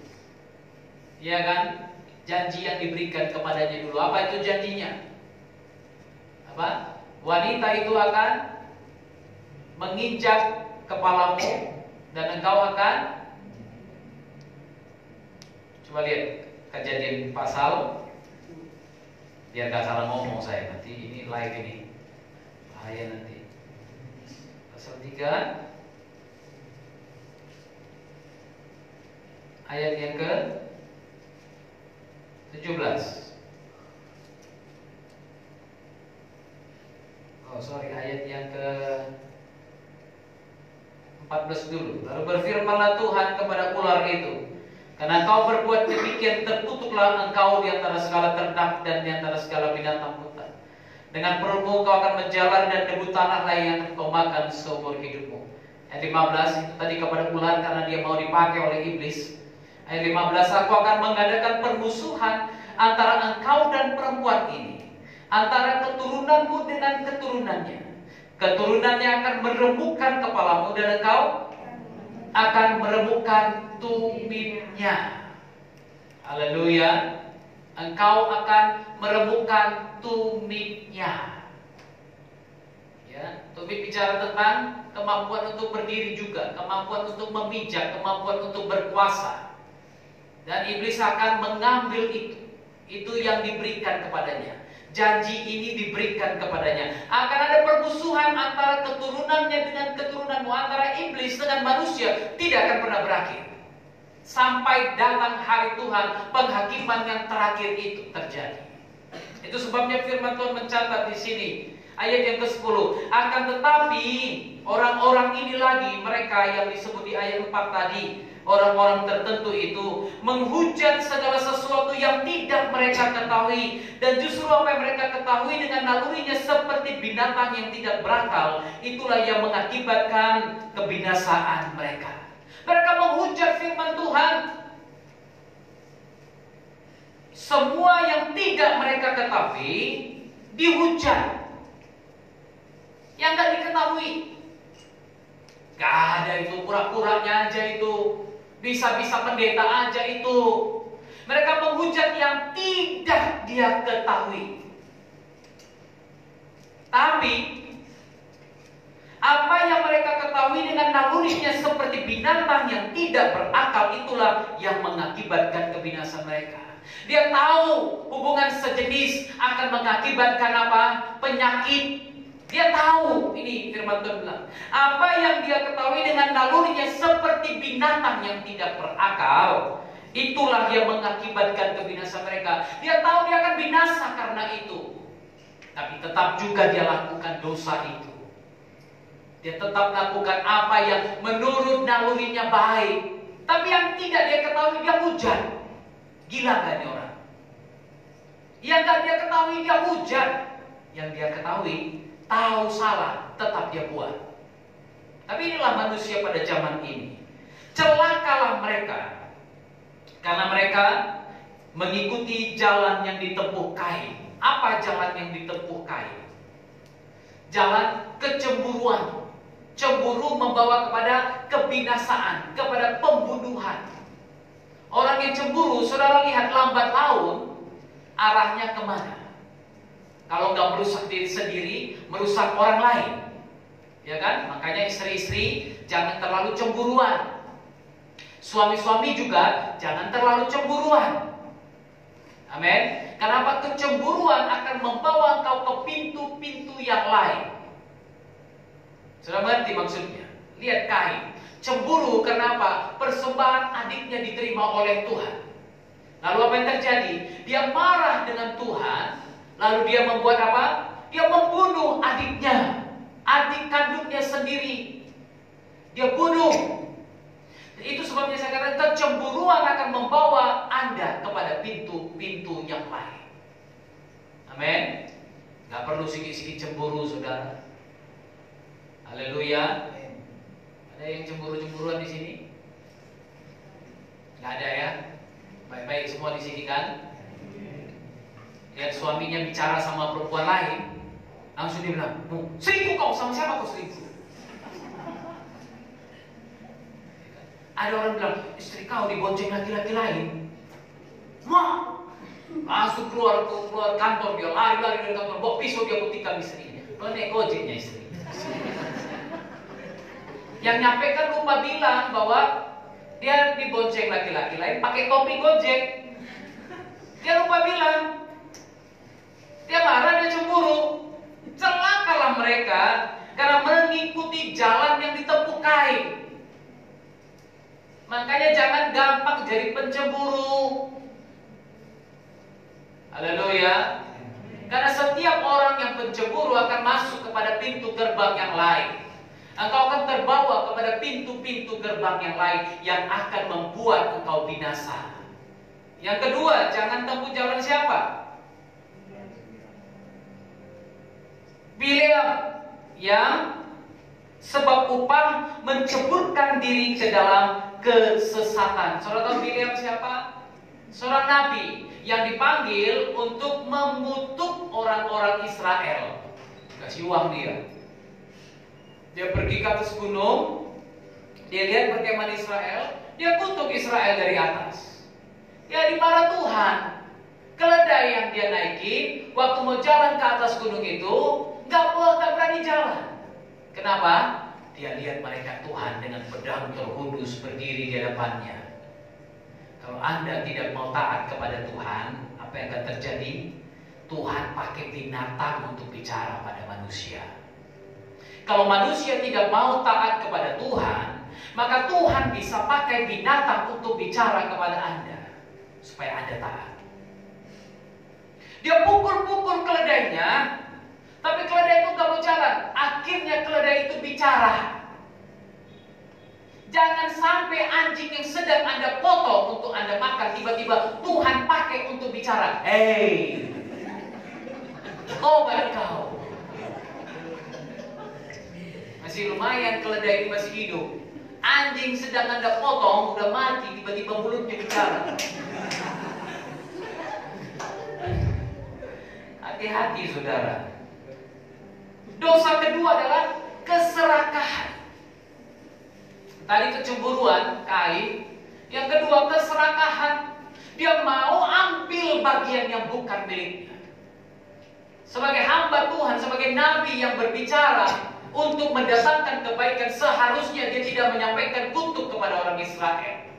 Iya kan? Janji yang diberikan kepadanya dulu. Apa itu janjinya? Apa? Wanita itu akan menginjak kepalamu dan engkau akan, coba lihat Kejadian pasal, biar gak salah ngomong saya nanti, ini live ini bahaya nanti. Pasal 3 ayat yang ke 17. Ayat yang ke 14 dulu. Lalu berfirmanlah Tuhan kepada ular itu, karena kau berbuat demikian, terkutuklah engkau di antara segala ternak dan di antara segala binatang hutan. Dengan perutmu kau akan menjalar dan debu tanahlah yang akan kau makan seumur hidupmu. Ayat 15 itu tadi kepada ular karena dia mau dipakai oleh iblis. Ayat 15, aku akan mengadakan permusuhan antara engkau dan perempuan ini, antara keturunanmu dengan keturunannya. Keturunannya akan meremukkan kepalamu dan engkau akan meremukkan tumitnya. Haleluya. Engkau akan meremukkan tumitnya. Ya, tumit bicara tentang kemampuan untuk berdiri juga, kemampuan untuk memijak, kemampuan untuk berkuasa. Dan iblis akan mengambil itu. Itu yang diberikan kepadanya. Janji ini diberikan kepadanya. Akan ada permusuhan antara keturunannya dengan keturunanmu, antara iblis dengan manusia, tidak akan pernah berakhir. Sampai datang hari Tuhan, penghakiman yang terakhir itu terjadi. Itu sebabnya firman Tuhan mencatat di sini, ayat yang ke-10. Akan tetapi orang-orang ini lagi, mereka yang disebut di ayat 4 tadi, orang-orang tertentu itu menghujat segala sesuatu yang tidak mereka ketahui. Dan justru apa yang mereka ketahui dengan nalurinya seperti binatang yang tidak berakal, itulah yang mengakibatkan kebinasaan mereka. Mereka menghujat firman Tuhan. Semua yang tidak mereka ketahui dihujat. Yang gak diketahui, gak ada itu, pura-puranya aja itu, bisa-bisa pendeta aja itu. Mereka menghujat yang tidak dia ketahui. Tapi apa yang mereka ketahui dengan nalurinya seperti binatang yang tidak berakal, itulah yang mengakibatkan kebinasaan mereka. Dia tahu hubungan sejenis akan mengakibatkan apa? Penyakit. Dia tahu, ini firman Tuhan bilang, apa yang dia ketahui dengan nalurinya seperti binatang yang tidak berakal, itulah yang mengakibatkan kebinasaan mereka. Dia tahu dia akan binasa karena itu, tapi tetap juga dia lakukan dosa itu. Dia tetap lakukan apa yang menurut nalurinya baik, tapi yang tidak dia ketahui dia hujat. Gila gak ini orang? Yang gak dia ketahui dia hujat. Yang dia ketahui tahu salah, tetap dia buat. Tapi inilah manusia pada zaman ini. Celakalah mereka, karena mereka mengikuti jalan yang ditempuh Kain. Apa jalan yang ditempuh Kain? Jalan kecemburuan. Cemburu membawa kepada kebinasaan, kepada pembunuhan. Orang yang cemburu, saudara lihat lambat laun, arahnya kemana? Kalau nggak merusak diri sendiri, merusak orang lain, ya kan? Makanya istri-istri jangan terlalu cemburuan. Suami-suami juga jangan terlalu cemburuan. Amin. Kenapa? Kecemburuan akan membawa engkau ke pintu-pintu yang lain. Sudah mengerti maksudnya? Lihat Kain, cemburu kenapa? Persembahan adiknya diterima oleh Tuhan. Lalu apa yang terjadi? Dia marah dengan Tuhan. Lalu dia membuat apa? Dia membunuh adiknya, adik kandungnya sendiri. Dia bunuh. Itu sebabnya saya katakan kecemburuan akan membawa Anda kepada pintu-pintu yang lain. Amin. Gak perlu sikit-sikit cemburu, saudara. Haleluya. Ada yang cemburu-cemburuan di sini? Gak ada ya? Baik-baik semua di sini kan? Lihat suaminya bicara sama perempuan lain, langsung dia bilang, selingkuh kau, sama siapa kau selingkuh? Ada orang bilang, istri kau dibonceng laki-laki lain. Wah, langsung keluar kantor, dia lari dari kantor, bawa pisau dia butikkan istrinya. Naik gojeknya istri. Yang nyampe kan lupa bilang bahwa dia dibonceng laki-laki lain pakai kopi Gojek. Dia lupa bilang. Dia marah, dia cemburu. Celakalah mereka karena mengikuti jalan yang ditempuh Kain. Makanya jangan gampang jadi pencemburu. Haleluya. Karena setiap orang yang pencemburu akan masuk kepada pintu gerbang yang lain. Engkau akan terbawa kepada pintu-pintu gerbang yang lain yang akan membuat engkau binasa. Yang kedua, jangan tempuh jalan siapa? Bileam yang sebab upah menceburkan diri ke dalam kesesatan. Saudara tahu Bileam siapa? Seorang nabi yang dipanggil untuk mengutuk orang-orang Israel. Kasih uang dia. Dia pergi ke atas gunung, dia lihat perkemahan Israel, dia kutuk Israel dari atas. Ya dimarah Tuhan. Keledai yang dia naikin waktu mau jalan ke atas gunung itu gak berani jalan. Kenapa? Dia lihat mereka Tuhan dengan pedang terhunus berdiri di hadapannya. Kalau Anda tidak mau taat kepada Tuhan, apa yang akan terjadi? Tuhan pakai binatang untuk bicara pada manusia. Kalau manusia tidak mau taat kepada Tuhan, maka Tuhan bisa pakai binatang untuk bicara kepada Anda supaya Anda taat. Dia pukul-pukul keledainya, tapi keledai itu gak mau jalan. Akhirnya keledai itu bicara. Jangan sampai anjing yang sedang Anda potong untuk Anda makan, tiba-tiba Tuhan pakai untuk bicara. Hei, tobat kau. Masih lumayan keledai ini masih hidup. Anjing sedang Anda potong, udah mati, tiba-tiba mulutnya bicara. Hati-hati saudara. Dosa kedua adalah keserakahan. Tadi kecemburuan, Kain. Yang kedua keserakahan. Dia mau ambil bagian yang bukan miliknya. Sebagai hamba Tuhan, sebagai nabi yang berbicara untuk mendatangkan kebaikan, seharusnya dia tidak menyampaikan kutuk kepada orang Israel.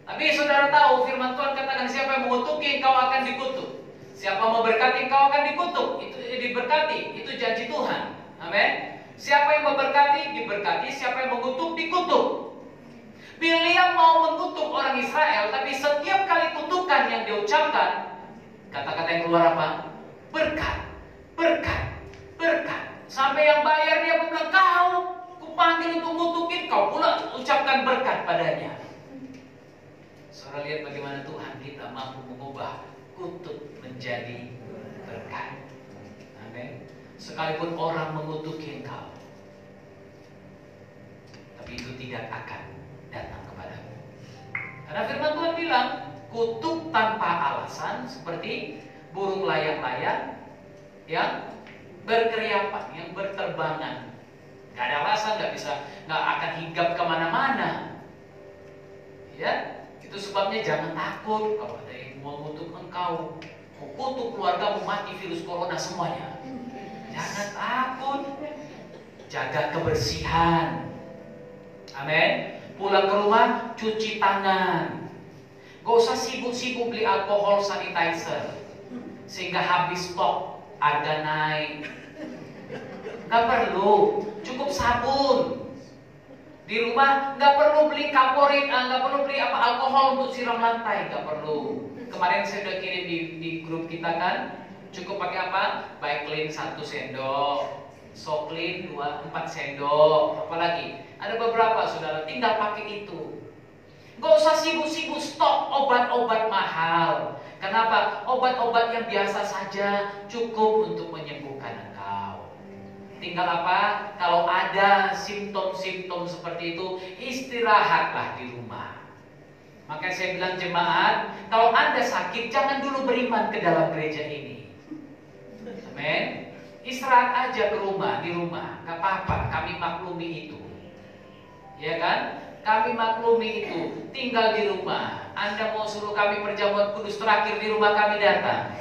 Tapi saudara tahu firman Tuhan katakan, siapa yang mengutuki kau akan dikutuk. Siapa memberkati kau akan dikutuk. Itu diberkati, itu janji Tuhan. Amin. Siapa yang memberkati diberkati, siapa yang mengutuk dikutuk. Bileam mau mengutuk orang Israel, tapi setiap kali kutukan yang diucapkan, kata-kata yang keluar apa? Berkat, berkat, berkat. Sampai yang bayar dia bilang, kau kupanggil untuk ngutukin, kau pula ucapkan berkat padanya. Saudara lihat bagaimana Tuhan kita mampu mengubah kutuk menjadi berkat. Amin. Sekalipun orang mengutuki engkau, tapi itu tidak akan datang kepadamu. Karena firman Tuhan bilang, kutuk tanpa alasan seperti burung layang-layang yang berkeriapan, yang berterbangan. Gak ada alasan, gak akan hinggap kemana-mana. Ya, itu sebabnya jangan takut kalau ada yang mau mengutuk engkau, mau kutuk keluargamu mati virus corona semuanya. Jangan takut, jaga kebersihan. Amin. Pulang ke rumah cuci tangan. Gak usah sibuk-sibuk beli alkohol sanitizer sehingga habis stok, harga naik. Gak perlu, cukup sabun. Di rumah nggak perlu beli kaporit, nggak perlu beli alkohol untuk siram lantai, nggak perlu. Kemarin saya sudah kirim di grup kita kan. Cukup pakai apa? Biclean 1 sendok, Soclean 4 sendok, apalagi ada beberapa saudara, tinggal pakai itu. Gak usah sibuk-sibuk stok obat-obat mahal. Kenapa? Obat-obat yang biasa saja cukup untuk menyembuhkan engkau. Tinggal apa? Kalau ada simptom-simptom seperti itu, istirahatlah di rumah. Makanya saya bilang jemaat, kalau Anda sakit jangan dulu beriman ke dalam gereja ini. Amin. Istirahat aja ke rumah, di rumah, gak apa-apa, kami maklumi itu. Ya kan? Kami maklumi itu. Tinggal di rumah. Anda mau suruh kami perjamuan kudus terakhir di rumah, kami datang.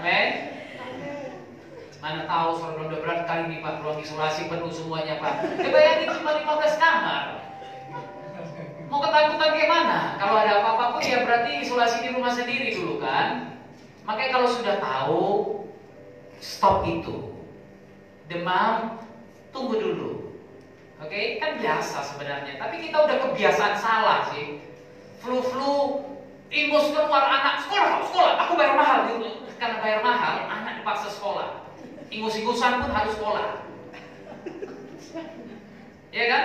Amin. Mana tahu saudara udah berat kali ini Pak, ruang isolasi penuh semuanya Pak. Bayangin cuma 15 kamar. Mau ketakutan kayak mana? Kalau ada apa-apa pun ya berarti isolasi di rumah sendiri dulu kan. Makanya kalau sudah tahu, stop itu. Demam, tunggu dulu. Oke, kan biasa sebenarnya. Tapi kita udah kebiasaan salah sih. Flu-flu, ingus keluar anak sekolah. Aku bayar mahal dulu. Karena bayar mahal, anak dipaksa sekolah. Ingus-ingusan pun harus sekolah. Ya kan?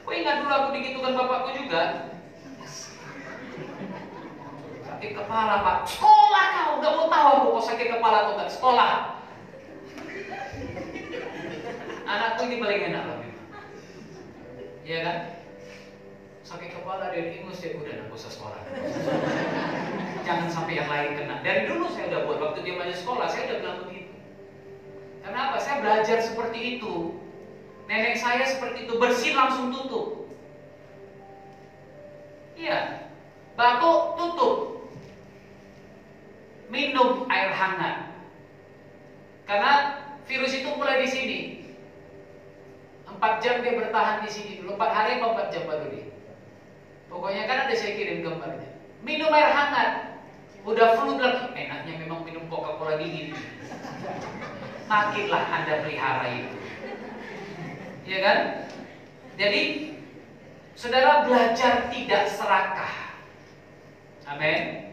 Aku ingat dulu aku digitukan bapakku juga. Sakit kepala Pak. Sekolah kau, gak mau tahu aku kok sakit kepala atau gak sekolah. Anakku ini paling enak loh. Ya kan? Sakit kepala dari ingus ya udah aku usah sekolah. Jangan sampai yang lain kena. Dari dulu saya udah buat, waktu dia masih sekolah saya udah bilang begitu. Kenapa? Saya belajar seperti itu. Nenek saya seperti itu, bersin langsung tutup. Iya. Batuk tutup. Minum air hangat. Karena virus itu mulai di sini. 4 jam dia bertahan di sini dulu. 4 hari 4 jam baru dia. Pokoknya kan ada saya kirim gambarnya. Minum air hangat. Udah flu bilang, enaknya memang minum Coca-Cola dingin. Makinlah Anda pelihara itu. Ya kan? Jadi saudara belajar tidak serakah. Amin.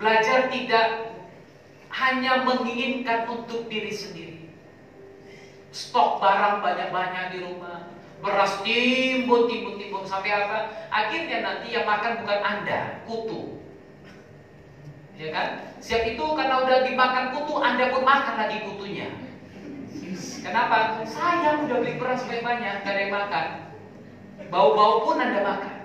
Belajar tidak hanya menginginkan untuk diri sendiri. Stok barang banyak-banyak di rumah. Beras timbun sampai apa? Akhirnya nanti yang makan bukan Anda, kutu. Ya kan? Siap itu karena udah dimakan kutu, Anda pun makan lagi kutunya. Kenapa? Saya udah beli beras banyak, gak ada yang makan. Bau-bau pun Anda makan.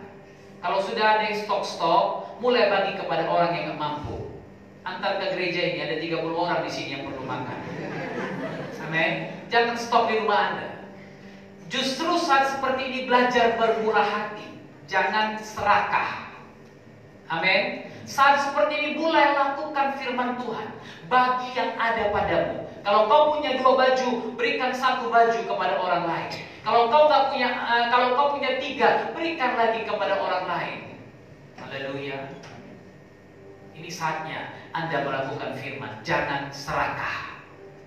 Kalau sudah ada yang stok-stok, mulai bagi kepada orang yang gak mampu. Antar ke gereja ini ada 30 orang di sini yang perlu makan. Amin. Jangan stok di rumah Anda. Justru saat seperti ini belajar bermurah hati. Jangan serakah. Amin. Saat seperti ini mulai lakukan firman Tuhan. Bagi yang ada padamu. Kalau kau punya 2 baju, berikan 1 baju kepada orang lain. Kalau kau punya 3, berikan lagi kepada orang lain. Haleluya. Ini saatnya Anda melakukan firman. Jangan serakah.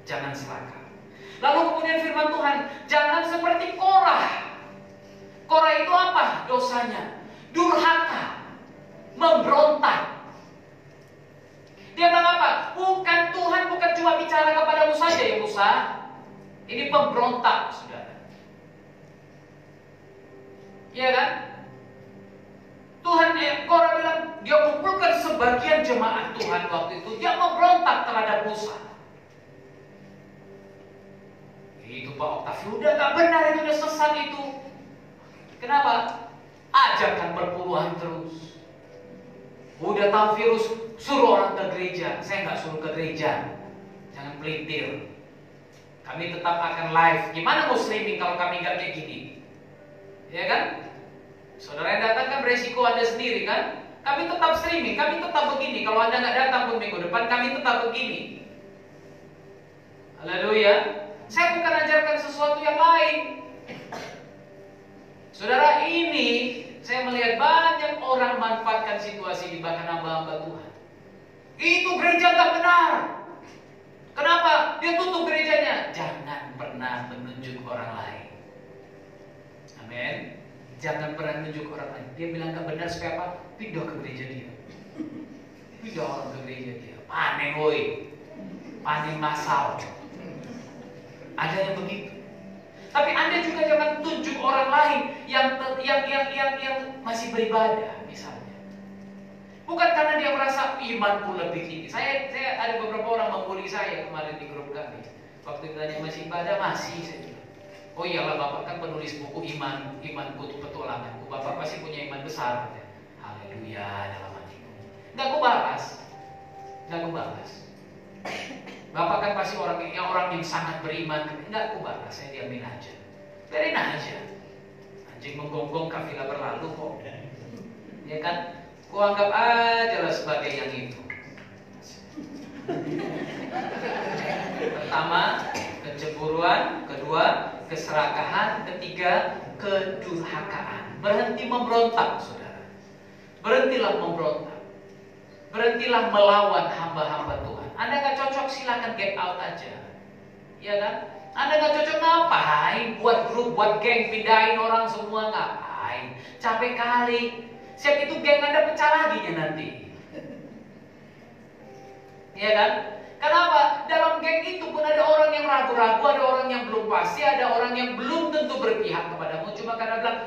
Jangan serakah. Lalu kemudian firman Tuhan, jangan seperti Korah. Korah itu apa dosanya? Durhaka, memberontak. Dia bilang apa? Tuhan bukan cuma bicara kepadamu saja ya Musa. Ini pemberontak, saudara. Iya kan? Korah bilang, dia kumpulkan sebagian jemaat Tuhan waktu itu. Dia memberontak terhadap Musa. Itu Pak Octavio udah gak benar, itu udah sesat itu. Kenapa? Ajarkan perpuluhan terus. Udah tahu virus, suruh orang ke gereja. Saya gak suruh ke gereja. Jangan pelintir. Kami tetap akan live. Gimana mau streaming kalau kami gak kayak gini? Ya kan? Saudara yang datang kan beresiko Anda sendiri kan? Kami tetap streaming, kami tetap begini. Kalau Anda gak datang pun minggu depan, kami tetap begini. Haleluya. Saya bukan ajarkan sesuatu yang lain. Saudara, ini saya melihat banyak orang manfaatkan situasi ini, bahkan hamba-hamba Tuhan. Itu gereja gak benar. Kenapa? Dia tutup gerejanya. Jangan pernah menunjuk orang lain. Amin. Jangan pernah menunjuk orang lain. Dia bilang gak benar supaya apa? Pindah ke gereja dia. Pindah orang ke gereja dia. Panen woi. Panen massal. Ada yang begitu. Tapi Anda juga jangan tunjuk orang lain yang masih beribadah misalnya. Bukan karena dia merasa imanku lebih tinggi. Saya ada beberapa orang membuli saya kemarin di grup kami. Waktu ditanya masih ibadah, masih saya bilang. Oh iyalah Bapak kan penulis buku imanku petualanganku. Bapak pasti punya iman besar. Haleluya dalam hatiku. Enggak aku balas. Bapak kan pasti orang yang sangat beriman. Enggak aku balas, saya diamin aja. Biarin aja. Anjing menggonggong kafilah berlalu kok. Ya kan? Ku anggap aja lah sebagai yang itu. Pertama, kecemburuan. Kedua, keserakahan. Ketiga, kedurhakaan. Berhenti memberontak, saudara. Berhentilah memberontak. Berhentilah melawan hamba-hamba Tuhan. Anda gak cocok, silakan get out aja. Ya kan? Anda gak cocok, ngapain? Buat grup, buat geng, pindahin orang semua, ngapain? Capek kali. Siap itu geng Anda pecah lagi nanti. Ya kan? Kenapa? Dalam geng itu pun ada orang yang ragu-ragu, ada orang yang belum pasti, ada orang yang belum tentu berpihak kepadamu. Cuma karena bilang,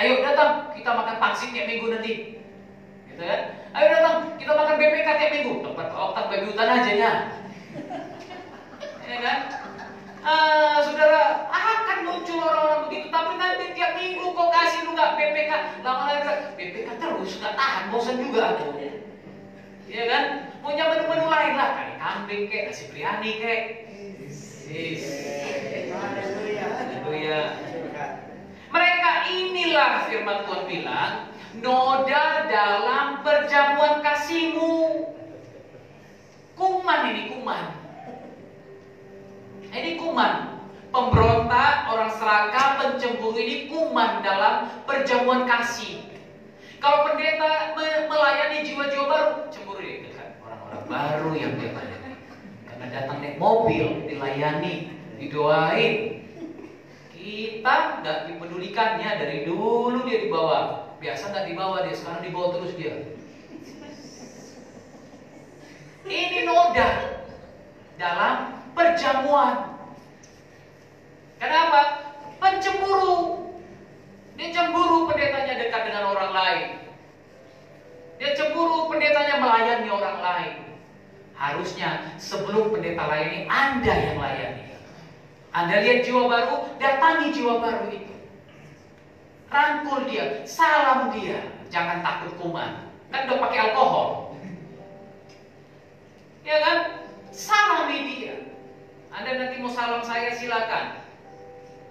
ayo datang, kita makan pangsit tiap minggu nanti. Gitu kan? Ayo datang, kita makan BPK tiap minggu. Tempat otak babi hutan aja ya. Ya kan? Saudara, akan muncul orang-orang begitu. Tapi nanti tiap minggu kok kasih lu gak BPK. Lama-lama BPK terus, gak tahan, bosan juga aku. Ya kan? Punya menu-menu lain lah. Kari kambing kek, nasi biryani kek. Haleluya. Mereka inilah firman Tuhan bilang, noda dalam perjamuan kasihmu. Kuman ini, kuman. Ini kuman. Pemberontak, orang serakah, pencemburu ini kuman dalam perjamuan kasih. Kalau pendeta melayani jiwa-jiwa baru, cemburu ya kan? Orang-orang baru yang dia layani. Karena datang naik mobil, dilayani, didoain. Kita nggak dipedulikannya, dari dulu dia dibawa. Biasa nggak dibawa dia, sekarang dibawa terus dia. Ini noda dalam perjamuan. Kenapa? Pencemburu. Dia cemburu pendetanya dekat dengan orang lain. Dia cemburu pendetanya melayani orang lain. Harusnya sebelum pendeta layani, Anda yang layani. Anda lihat jiwa baru, datangi jiwa baru itu. Rangkul dia, salam dia. Jangan takut kuman. Kan udah pakai alkohol. Ya kan? Salami dia. Anda nanti mau salam saya, silakan.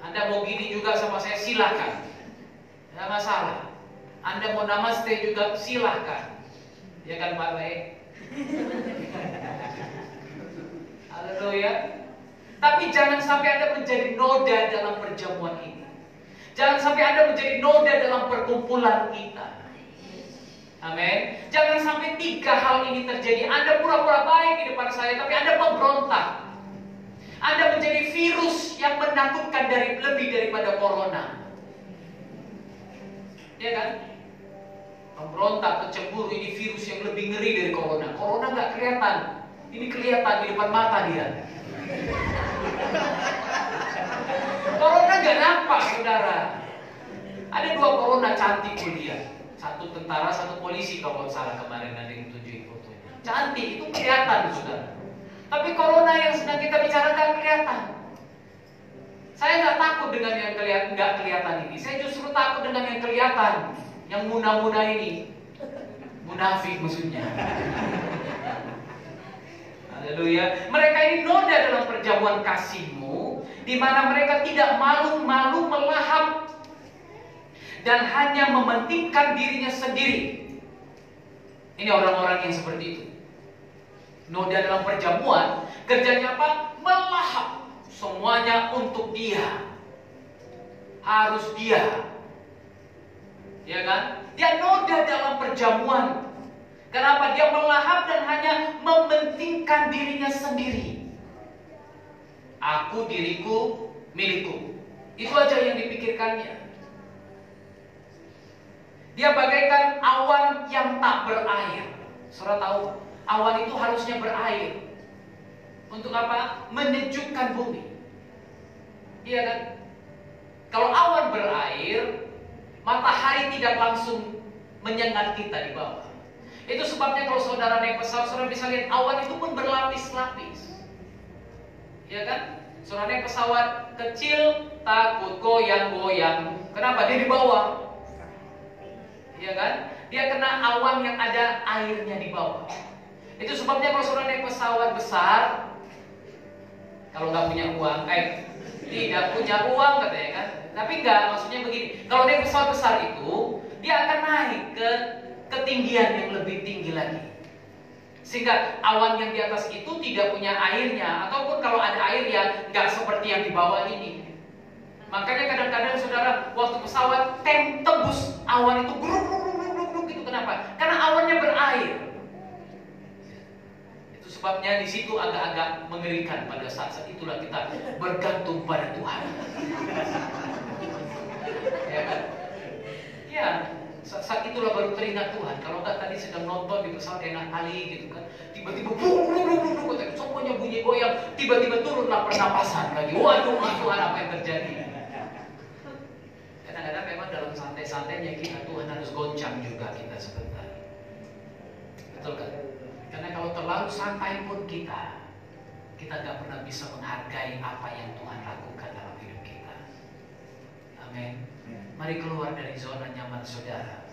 Anda mau gini juga sama saya, silakan. Tidak masalah. Anda mau namaste juga, silakan. Ya kan Pak Baik? Haleluya. Tapi jangan sampai Anda menjadi noda dalam perjamuan ini. Jangan sampai Anda menjadi noda dalam perkumpulan kita. Amin. Jangan sampai 3 hal ini terjadi. Anda pura-pura baik di depan saya, tapi Anda memberontak. Anda menjadi virus yang menakutkan lebih daripada corona. Ya kan? Memberontak, pencemburu, ini virus yang lebih ngeri dari corona. Corona nggak kelihatan. Ini kelihatan di depan mata dia. Corona nggak nampak, saudara. Ada 2 corona cantik kuliah. Satu tentara, satu polisi kalau salah kemarin ada yang tunjukin fotonya. Cantik, itu kelihatan, saudara. Tapi corona yang sedang kita bicara nggak kelihatan. Saya nggak takut dengan yang nggak kelihatan ini. Saya justru takut dengan yang kelihatan, yang muna-muna ini. Munafik maksudnya. Haleluya. Mereka ini noda dalam perjamuan kasihmu, di mana mereka tidak malu-malu melahap dan hanya mementingkan dirinya sendiri. Ini orang-orang yang seperti itu. Noda dalam perjamuan, kerjanya apa? Melahap semuanya untuk dia. Harus dia. Ya kan? Dia noda dalam perjamuan. Kenapa? Dia melahap dan hanya mementingkan dirinya sendiri. Aku, diriku, milikku. Itu aja yang dipikirkannya. Dia bagaikan awan yang tak berair. Saudara tahu, awan itu harusnya berair. Untuk apa? Menyejukkan bumi. Iya kan? Kalau awan berair, matahari tidak langsung menyengat kita di bawah. Itu sebabnya kalau saudara naik pesawat, saudara bisa lihat awan itu pun berlapis-lapis. Iya kan? Saudara naik pesawat kecil, takut goyang-goyang. Kenapa? Dia di bawah. Iya kan? Dia kena awan yang ada airnya di bawah. Itu sebabnya kalau saudara naik pesawat besar, kalau nggak punya uang, tidak punya uang katanya kan. Tapi enggak, maksudnya begini. Kalau naik pesawat besar itu, dia akan naik ke ketinggian yang lebih tinggi lagi. Sehingga awan yang di atas itu tidak punya airnya, ataupun kalau ada air ya nggak seperti yang di bawah ini. Makanya kadang-kadang saudara waktu pesawat tembus awan itu gruk gitu. Kenapa? Karena awannya berair. Itu sebabnya di situ agak-agak mengerikan. Pada saat-saat itulah kita bergantung pada Tuhan. Ya kan? Ya, saat itulah baru teringat Tuhan. Kalau enggak tadi sedang nonton di pesawat enak kali gitu kan, tiba-tiba semuanya bunyi goyang, tiba-tiba turunlah pernapasan lagi. Waduh, Tuhan, apa yang terjadi? Kadang-kadang memang dalam santai-santainya kita, Tuhan harus goncang juga kita sebentar. Betul kan? Karena kalau terlalu santai pun kita nggak pernah bisa menghargai apa yang Tuhan lakukan dalam hidup kita. Amin. Mari keluar dari zona nyaman saudara.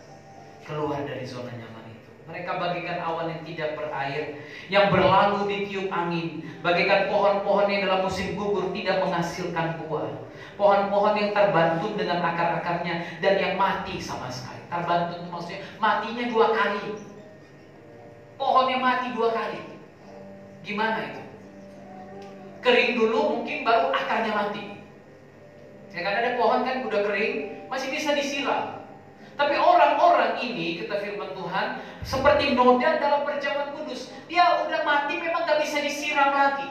Keluar dari zona nyaman itu. Mereka bagaikan awan yang tidak berair, yang berlalu ditiup angin, bagaikan pohon-pohon yang dalam musim gugur tidak menghasilkan buah. Pohon-pohon yang terbantu dengan akar-akarnya dan yang mati sama sekali. Terbantu itu maksudnya matinya 2 kali. Pohonnya mati 2 kali. Gimana itu? Kering dulu mungkin baru akarnya mati. Ya kan, ada pohon kan udah kering, masih bisa disiram. Tapi orang-orang ini, kata firman Tuhan, seperti noda dalam perjamuan kudus. Dia udah mati memang gak bisa disiram lagi.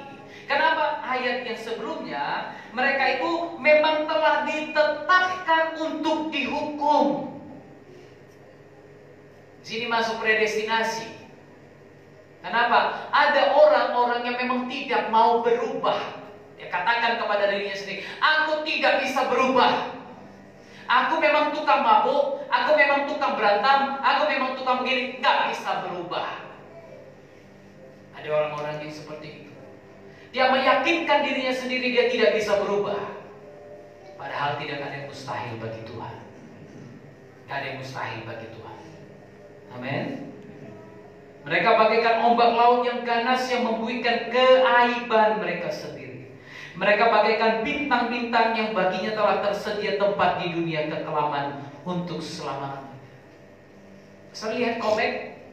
Kenapa? Ayat yang sebelumnya, mereka itu memang telah ditetapkan untuk dihukum. Sini masuk predestinasi. Kenapa? Ada orang-orang yang memang tidak mau berubah. Ya katakan kepada dirinya sendiri, aku tidak bisa berubah. Aku memang tukang mabuk, aku memang tukang berantem, aku memang tukang begini, nggak bisa berubah. Ada orang-orang yang seperti itu. Dia meyakinkan dirinya sendiri dia tidak bisa berubah. Padahal tidak ada yang mustahil bagi Tuhan. Tidak ada yang mustahil bagi Tuhan. Amin. Mereka bagaikan ombak laut yang ganas yang membuihkan keaiban mereka sendiri. Mereka bagaikan bintang-bintang yang baginya telah tersedia tempat di dunia kekelaman untuk selama-lamanya. Saya lihat komik,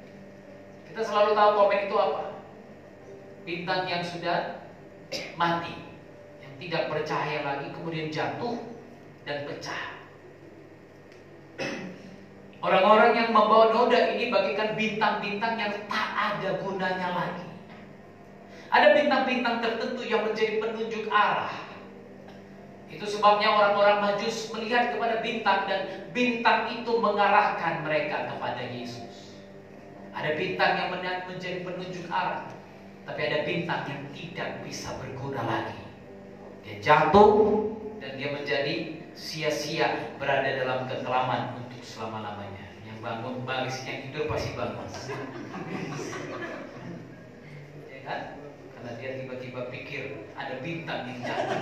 kita selalu tahu komik itu apa? Bintang yang sudah mati, yang tidak bercahaya lagi, kemudian jatuh dan pecah. Orang-orang yang membawa noda ini bagaikan bintang-bintang yang tak ada gunanya lagi. Ada bintang-bintang tertentu yang menjadi penunjuk arah. Itu sebabnya orang-orang Majus melihat kepada bintang dan bintang itu mengarahkan mereka kepada Yesus. Ada bintang yang menjadi penunjuk arah, tapi ada bintang yang tidak bisa berguna lagi. Dia jatuh dan dia menjadi sia-sia berada dalam kekelaman untuk selama-lamanya. Yang bangun balik, yang tidur pasti bangun. Ya kan? Karena dia tiba-tiba pikir ada bintang yang jatuh.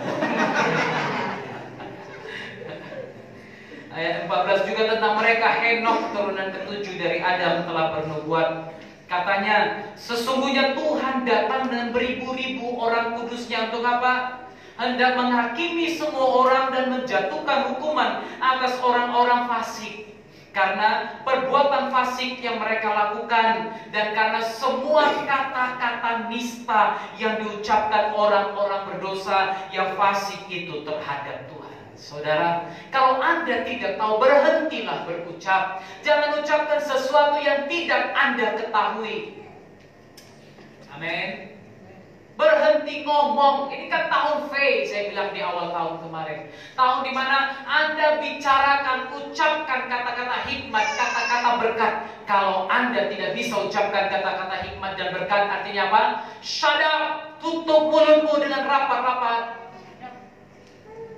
Ayat 14 juga tentang mereka. Henokh turunan ketujuh dari Adam telah bernubuat. Katanya, sesungguhnya Tuhan datang dengan beribu-ribu orang kudusnya untuk apa? Hendak menghakimi semua orang dan menjatuhkan hukuman atas orang-orang fasik. Karena perbuatan fasik yang mereka lakukan dan karena semua kata-kata nista yang diucapkan orang-orang berdosa yang fasik itu terhadap Tuhan. Saudara, kalau Anda tidak tahu, berhentilah berucap. Jangan ucapkan sesuatu yang tidak Anda ketahui. Amin. Berhenti ngomong. Ini kan tahun V, saya bilang di awal tahun kemarin. Tahun di mana Anda bicarakan, ucapkan kata-kata hikmat, kata-kata berkat. Kalau Anda tidak bisa ucapkan kata-kata hikmat dan berkat, artinya apa? Shut up, tutup mulutmu dengan rapat-rapat.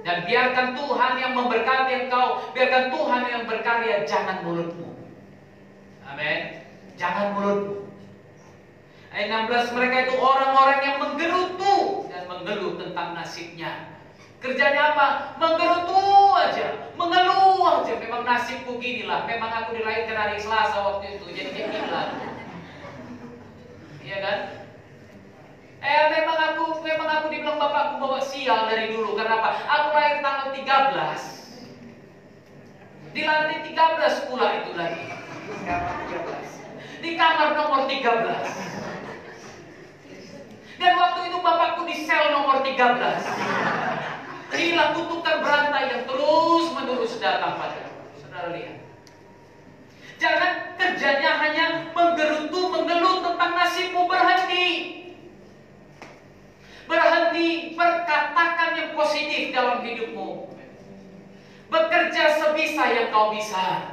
Dan biarkan Tuhan yang memberkati engkau, biarkan Tuhan yang berkarya, jangan mulutmu. Amin. Jangan mulutmu. Ayat 16, mereka itu orang-orang yang menggerutu dan mengeluh tentang nasibnya. Kerjanya apa? Menggerutu aja, mengeluh aja. Memang nasibku ginilah, memang aku dilahirkan hari Selasa waktu itu, jadi ginilah. Iya kan? Memang aku dibilang bapakku bawa sial dari dulu. Karena apa? Aku lahir tanggal 13. Dilantik 13 pula itu lagi. Di kamar nomor 13. Dan waktu itu bapakku di sel nomor 13. Inilah kutukan berantai yang terus menerus datang padaku. Saudara lihat. Jangan kerjanya hanya menggerutu, mengeluh tentang nasibmu. Berhenti. Berhenti, berkatakan yang positif dalam hidupmu. Bekerja sebisa yang kau bisa.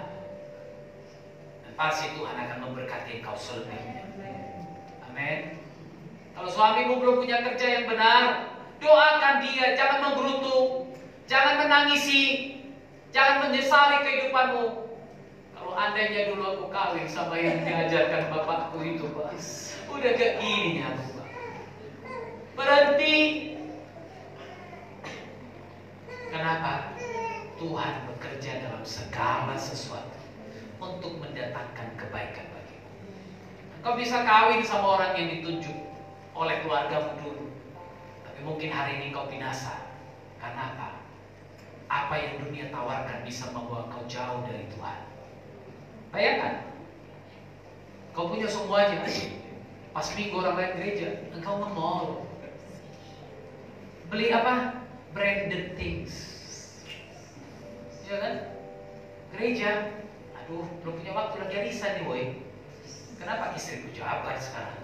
Dan pasti Tuhan akan memberkati kau selebihnya. Amin. Kalau suamimu belum punya kerja yang benar, doakan dia, jangan menggerutu, jangan menangisi, jangan menyesali kehidupanmu. Kalau andainya dulu aku kawin sama yang diajarkan bapakku itu, Pak, udah gak gini aku, Pak. Berhenti. Kenapa? Tuhan bekerja dalam segala sesuatu untuk mendatangkan kebaikan bagimu. Kau bisa kawin sama orang yang ditunjuk oleh keluargamu dulu, tapi mungkin hari ini kau binasa. Karena apa? Apa yang dunia tawarkan bisa membawa kau jauh dari Tuhan. Bayangkan, kau punya semuanya. Pas minggu orang lain gereja, engkau ke mall, beli apa? Branded things. Ya kan? Gereja, aduh, belum punya waktu lagi arisan nih, boy. Kenapa istriku jabat sekarang?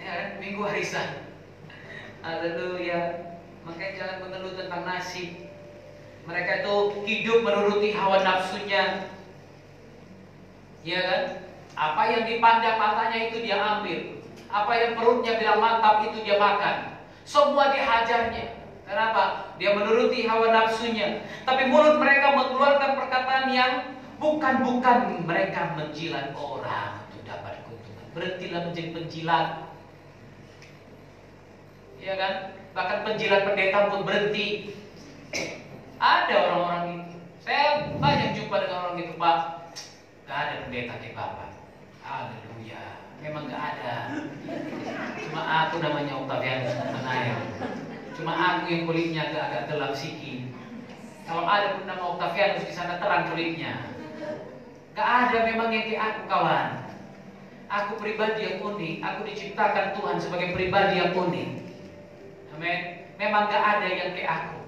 Ya kan? Minggu arisan. Haleluya. Makanya jangan mengeluh tentang nasib. Mereka itu hidup menuruti hawa nafsunya. Ya kan? Apa yang dipandang matanya itu dia ambil. Apa yang perutnya bilang mantap itu dia makan. Semua dihajarnya. Kenapa? Dia menuruti hawa nafsunya. Tapi mulut mereka mengeluarkan perkataan yang bukan mereka menjilat orang untuk dapat keuntungan. Berhentilah menjadi penjilat. Iya kan? Bahkan penjilat pendeta pun berhenti. Ada orang-orang itu. Saya banyak jumpa dengan orang gitu, Pak. Gak ada pendeta kayak Bapak. Haleluya. Memang gak ada. Cuma aku namanya Octavianus Nathanael. Cuma aku yang kulitnya agak gelap sikit. Kalau ada pun nama Octavianus di sana terang kulitnya. Gak ada memang yang kayak aku, kawan. Aku pribadi yang unik. Aku diciptakan Tuhan sebagai pribadi yang unik. Amin. Memang gak ada yang kayak aku.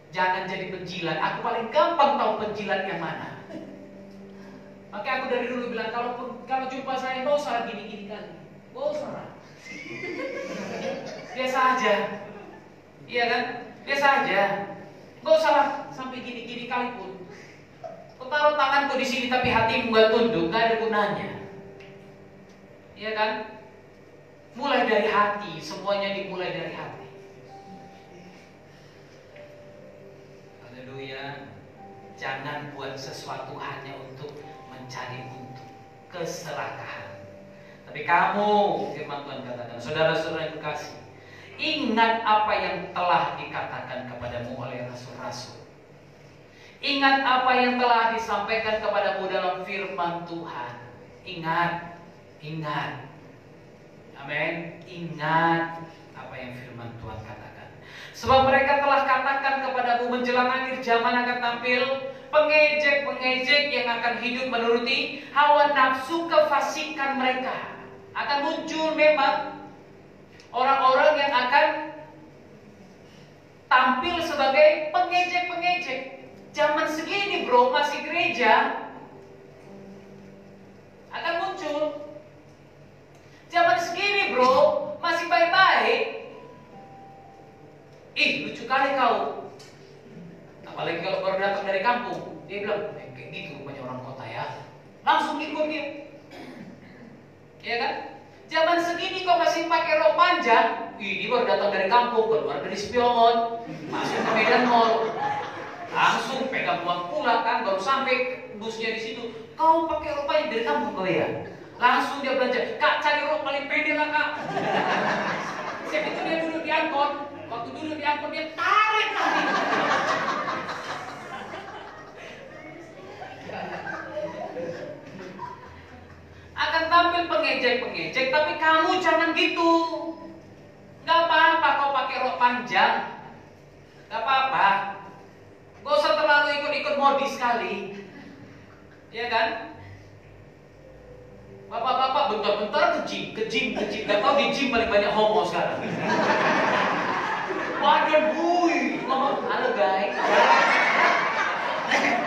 Jangan jadi penjilat. Aku paling gampang tahu penjilat yang mana. Makanya aku dari dulu bilang, kalau jumpa saya gak usah gini-gini kali. Gak usah. Biasa aja. Iya kan? Biasa aja. Gak usah lah sampai gini-gini kali pun. Kau taruh tanganku di sini tapi hatimu gak tunduk, gak ada gunanya. Iya kan? Mulai dari hati, semuanya dimulai dari hati. Haleluya. Jangan buat sesuatu hanya untuk mencari untung, keserakahan. Tapi kamu, firman Tuhan katakan, saudara-saudara yang kekasih, ingat apa yang telah dikatakan kepadamu oleh rasul-rasul. Ingat apa yang telah disampaikan kepadamu dalam firman Tuhan. Ingat. Amin. Ingat apa yang firman Tuhan katakan. Sebab mereka telah katakan kepadamu menjelang akhir zaman akan tampil pengejek-pengejek yang akan hidup menuruti hawa nafsu kefasikan mereka. Akan muncul memang orang-orang yang akan tampil sebagai pengejek-pengejek. Zaman segini bro, masih gereja, akan muncul. Zaman segini bro, masih baik-baik. Ih, lucu kali kau. Apalagi kalau baru datang dari kampung. Dia bilang, kayak gitu rupanya orang kota ya. Langsung ikut dia. Iya kan? Zaman segini kau masih pakai rok panjang. Ih, dia baru datang dari kampung, keluar dari spion, masuk ke Medan Mall. Langsung pegang uang pula kan, baru sampai busnya di situ. Kau pakai rok panjang dari kampung kau ya? Langsung dia belanja. Kak, cari rok paling pendek lah kak. Saya itu dia duduk di angkot. Waktu duduk di angkot dia tarik kaki. Akan tampil pengejek-pengejek, tapi kamu jangan gitu. Gak apa-apa kau pakai rok panjang. Gak apa-apa. Gak usah terlalu ikut-ikut modis sekali. Iya kan? Bapak-bapak bentar-bentar ke gym. Gak tau di gym paling banyak homo sekarang. Waduh, bui. Ngomong, halo guys.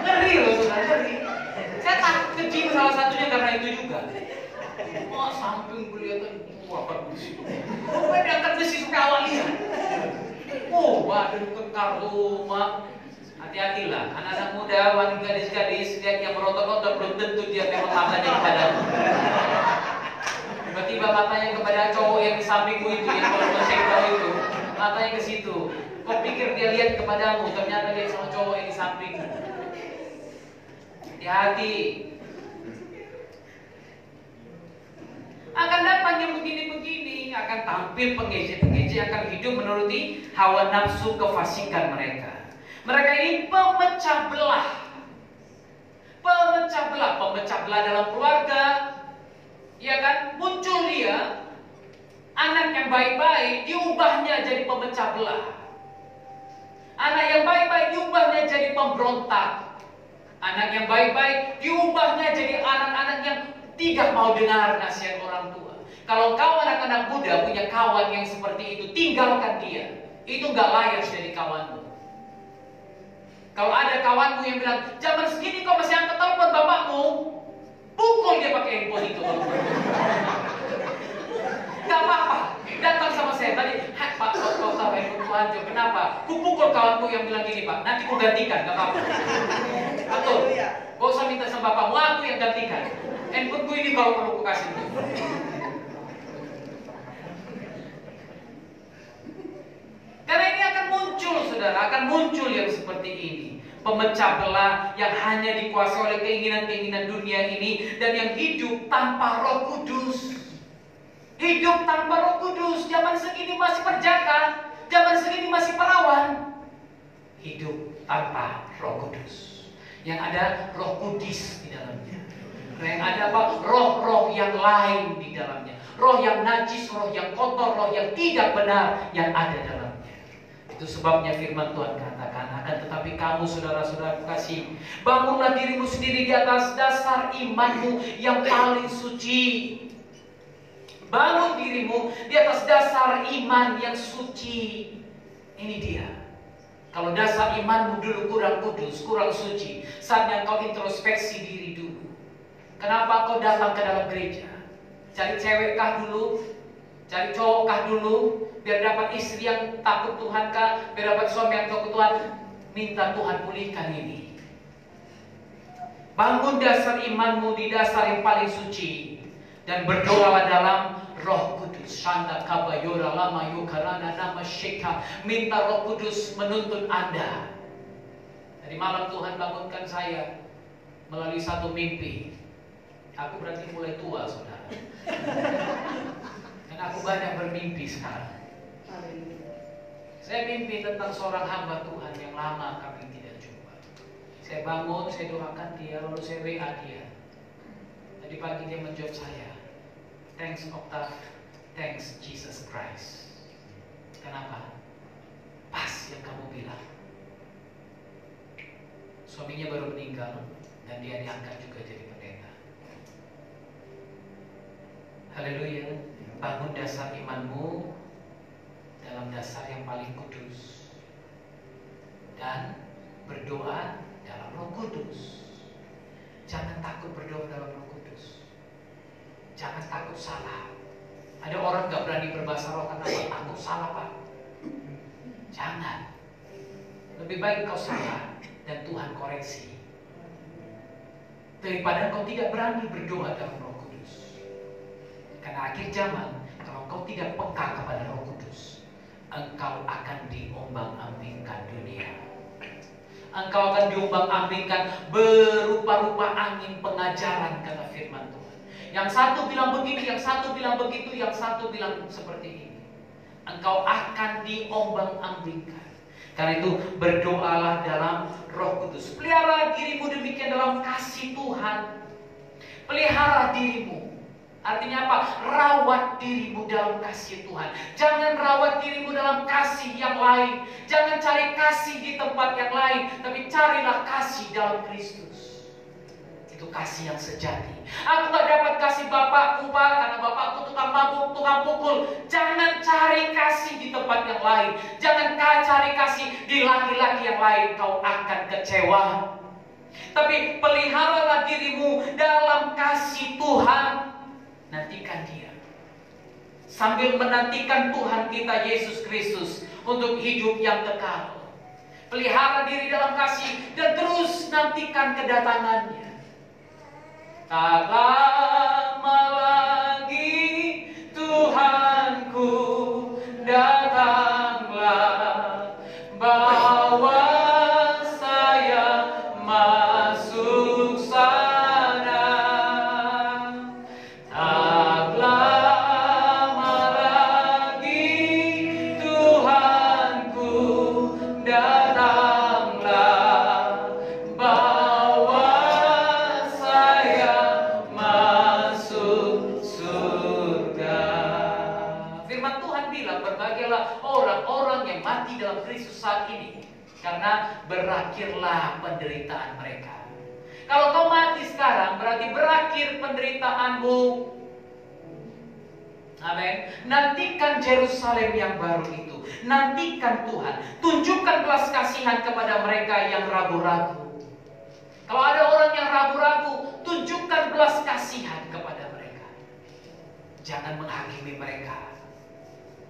Ngeri loh, ngeri. Saya takut ke gym salah satunya karena itu juga. Oh, samping kelihatan apa besi. Pokoknya diangkat besi sampai awal lihat. Oh, badan kekar rumah. Hati-hatilah, anak-anak muda, wanita gadis-gadis, lihat yang merotot-rotot belum tentu dia memang matanya kepadamu. Tiba-tiba matanya kepada cowok yang di sampingmu itu, yang kalau kau itu, matanya ke situ. Kau pikir dia lihat kepadamu, ternyata dia sama cowok yang di sampingmu. Hati-hati. Akan datang yang begini-begini, akan tampil pengejek-pengejek, akan hidup menuruti hawa nafsu kefasikan mereka. Mereka ini pemecah belah dalam keluarga, ya kan? Muncul dia, anak yang baik-baik diubahnya jadi pemecah belah. Anak yang baik-baik diubahnya jadi pemberontak. Anak yang baik-baik diubahnya jadi anak-anak yang tidak mau dengar nasihat orang tua. Kalau kau anak-anak muda punya kawan yang seperti itu, tinggalkan dia. Itu gak layak jadi kawanmu. Kalau ada kawanmu yang bilang, zaman segini kau masih angkat telepon bapakmu, pukul dia pakai handphone itu. Gak apa-apa, datang sama saya tadi, Pak, kau tahu handphone ku hancur, kenapa? Ku pukul kawanku yang bilang gini, Pak, nanti ku gantikan, gak apa-apa. Betul, kau usah minta sama bapakmu, aku yang gantikan. Handphone ku ini kalau perlu ku kasih. akan muncul yang seperti ini. Pemecah belah yang hanya dikuasai oleh keinginan-keinginan dunia ini, dan yang hidup tanpa Roh Kudus. Hidup tanpa Roh Kudus. Zaman segini masih perjaka, zaman segini masih perawan. Hidup tanpa Roh Kudus. Yang ada roh kudis di dalamnya. Yang ada apa? Roh-roh yang lain di dalamnya. Roh yang najis, roh yang kotor, roh yang tidak benar yang ada dalamnya. Itu sebabnya firman Tuhan katakan, akan tetapi kamu saudara-saudara kasih, bangunlah dirimu sendiri di atas dasar imanmu yang paling suci. Bangun dirimu di atas dasar iman yang suci. Ini dia. Kalau dasar imanmu dulu kurang kudus, kurang suci, saatnya kau introspeksi diri dulu. Kenapa kau datang ke dalam gereja? Cari cewekkah dulu? Cari cowokkah dulu? Biar dapat istri yang takut Tuhan kah? Biar dapat suami yang takut Tuhan? Minta Tuhan pulihkan ini. Bangun dasar imanmu di dasar yang paling suci. Dan berdoalah dalam Roh Kudus. Shanda kabayora lama yukarana nama syekha. Minta Roh Kudus menuntun Anda. Tadi malam Tuhan bangunkan saya melalui satu mimpi. Aku berarti mulai tua, saudara. Dan aku banyak bermimpi sekarang. Saya mimpi tentang seorang hamba Tuhan yang lama kami tidak jumpa. Saya bangun, saya doakan dia, lalu saya WA dia. Tadi pagi dia menjawab saya, "Thanks Octave, thanks Jesus Christ." Kenapa? Pas yang kamu bilang. Suaminya baru meninggal dan dia diangkat juga jadi pendeta. Haleluya. Bangun dasar imanmu dalam dasar yang paling kudus. Dan berdoa dalam Roh Kudus. Jangan takut berdoa dalam Roh Kudus. Jangan takut salah. Ada orang gak berani berbahasa roh karena takut salah, Pak. Jangan. Lebih baik kau salah dan Tuhan koreksi, daripada kau tidak berani berdoa dalam Roh Kudus. Karena akhir zaman, kalau kau tidak peka kepada Roh Kudus, engkau akan diombang-ambingkan dunia. Engkau akan diombang-ambingkan berupa-rupa angin pengajaran, kata firman Tuhan. Yang satu bilang begini, yang satu bilang begitu, yang satu bilang seperti ini. Engkau akan diombang-ambingkan. Karena itu berdoalah dalam Roh Kudus. Pelihara dirimu demikian dalam kasih Tuhan. Pelihara dirimu. Artinya apa? Rawat dirimu dalam kasih Tuhan. Jangan rawat dirimu dalam kasih yang lain. Jangan cari kasih di tempat yang lain, tapi carilah kasih dalam Kristus. Itu kasih yang sejati. Aku gak dapat kasih bapakku, Pak, karena bapakku tukang mabuk, tukang pukul. Jangan cari kasih di tempat yang lain. Jangan cari kasih di laki-laki yang lain. Kau akan kecewa. Tapi peliharalah dirimu dalam kasih Tuhan. Nantikan dia. Sambil menantikan Tuhan kita Yesus Kristus untuk hidup yang kekal. Pelihara diri dalam kasih dan terus nantikan kedatangannya. Tak lama lagi Tuhanku datanglah, bawa saya masuk sana. Tak lama lagi Tuhanku datanglah, bawa saya masuk surga. Firman Tuhan bilang, berbahagialah orang-orang yang mati dalam Kristus saat ini, karena berakhirlah penderitaan mereka. Kalau kau mati sekarang, berarti berakhir penderitaanmu. Amin. Nantikan Yerusalem yang baru itu. Nantikan Tuhan. Tunjukkan belas kasihan kepada mereka yang ragu-ragu. Kalau ada orang yang ragu-ragu, tunjukkan belas kasihan kepada mereka. Jangan menghakimi mereka.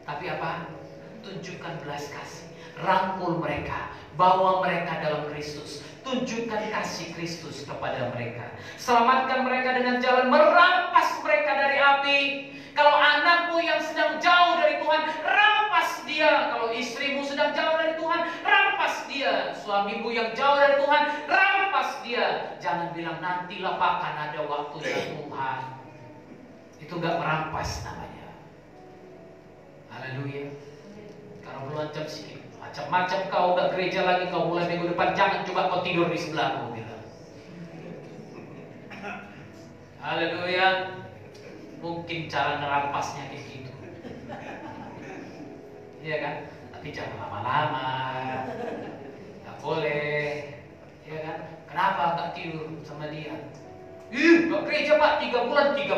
Tapi apa? Tunjukkan belas kasih. Rangkul mereka. Bawa mereka dalam Kristus. Tunjukkan kasih Kristus kepada mereka. Selamatkan mereka dengan jalan, merampas mereka dari api. Kalau anakmu yang sedang jauh dari Tuhan, rampas dia. Kalau istrimu sedang jauh dari Tuhan, rampas suamimu yang jauh dari Tuhan, rampas dia. Jangan bilang nantilah Pak, kan ada waktunya Tuhan. Itu gak merampas namanya. Haleluya. Kalau belum ancam sih, macam-macam kau gak gereja lagi, kau mulai minggu depan, jangan coba kau tidur di sebelahku. Bilang. Haleluya. Mungkin cara ngerampasnya kayak gitu. Iya kan? Tapi jangan lama-lama. Gak boleh. Iya kan? Kenapa gak tidur sama dia? Gak gereja Pak, 3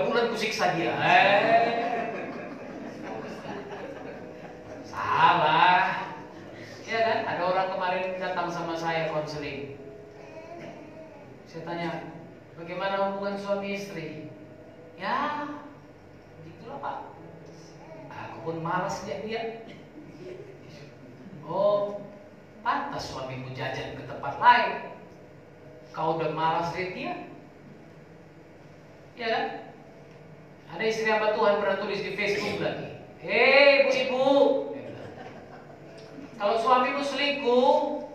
bulan kusiksa dia. Salah. Iya kan? Ada orang kemarin datang sama saya konseling. Saya tanya, bagaimana hubungan suami istri? Ya, gitulah Pak. Aku pun malas lihat dia. Oh, pantas suamimu jajan ke tempat lain. Kau udah malas lihat dia? Ya kan? Ada istri hamba Tuhan pernah tulis di Facebook lagi. Hei ibu-ibu, kalau suamimu selingkuh,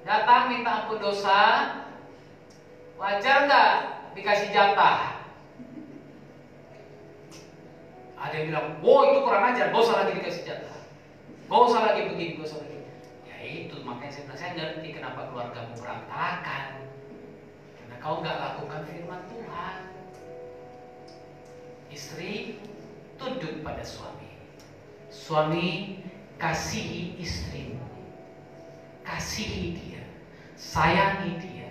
datang minta ampun dosa, wajar nggak dikasih jatah? Ada yang bilang, oh itu kurang ajar, gak usah lagi dikasih jatah. Gak usah lagi begini, gak usah lagi. Ya itu, makanya saya ngerti kenapa keluargamu berantakan. Karena kau gak lakukan firman Tuhan. Istri, tunduk pada suami. Suami, kasihi istrimu. Kasihi dia. Sayangi dia.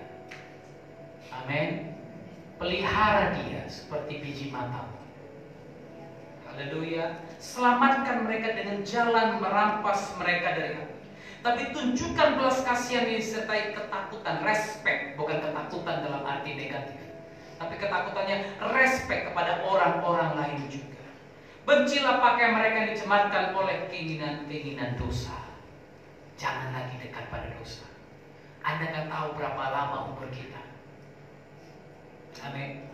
Amin. Pelihara dia seperti biji matamu. Haleluya. Selamatkan mereka dengan jalan merampas mereka dari hati. Tapi tunjukkan belas kasihan yang disertai ketakutan, respect, bukan ketakutan dalam arti negatif. Tapi ketakutannya respect kepada orang-orang lain juga. Bencilah pakai mereka yang dicemarkan oleh keinginan-keinginan dosa. Jangan lagi dekat pada dosa. Anda kan tahu berapa lama umur kita. Amin.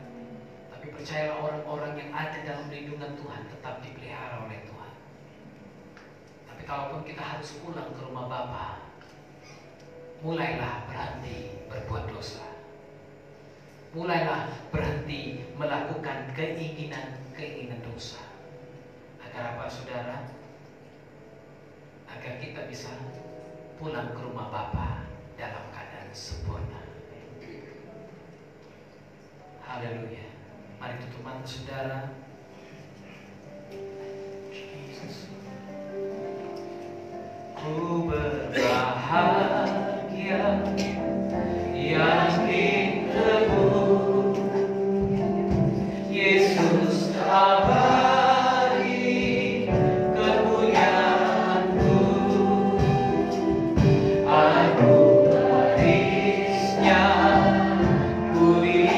Tapi percayalah orang-orang yang ada dalam lindungan Tuhan tetap dipelihara oleh Tuhan. Tapi kalaupun kita harus pulang ke rumah Bapa, mulailah berhenti berbuat dosa. Mulailah berhenti melakukan keinginan-keinginan dosa. Agar apa saudara? Agar kita bisa pulang ke rumah Bapa dalam keadaan sempurna. Haleluya. Mari tutup mata saudara. Ku berbahagia yang ditebus Yesus abadi kepunyaanku. Aku warisnya budi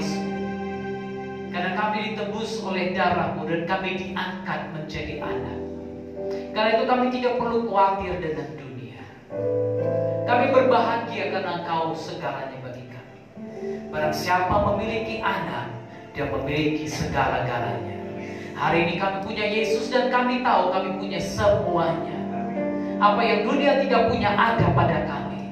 pewarismu. Karena kami ditebus oleh darah-Mu dan kami diangkat menjadi anak. Karena itu kami tidak perlu khawatir dengan dunia. Kami berbahagia karena Engkau segalanya bagi kami. Barang siapa memiliki anak, dia memiliki segala-galanya. Hari ini kami punya Yesus dan kami tahu kami punya semuanya. Apa yang dunia tidak punya ada pada kami.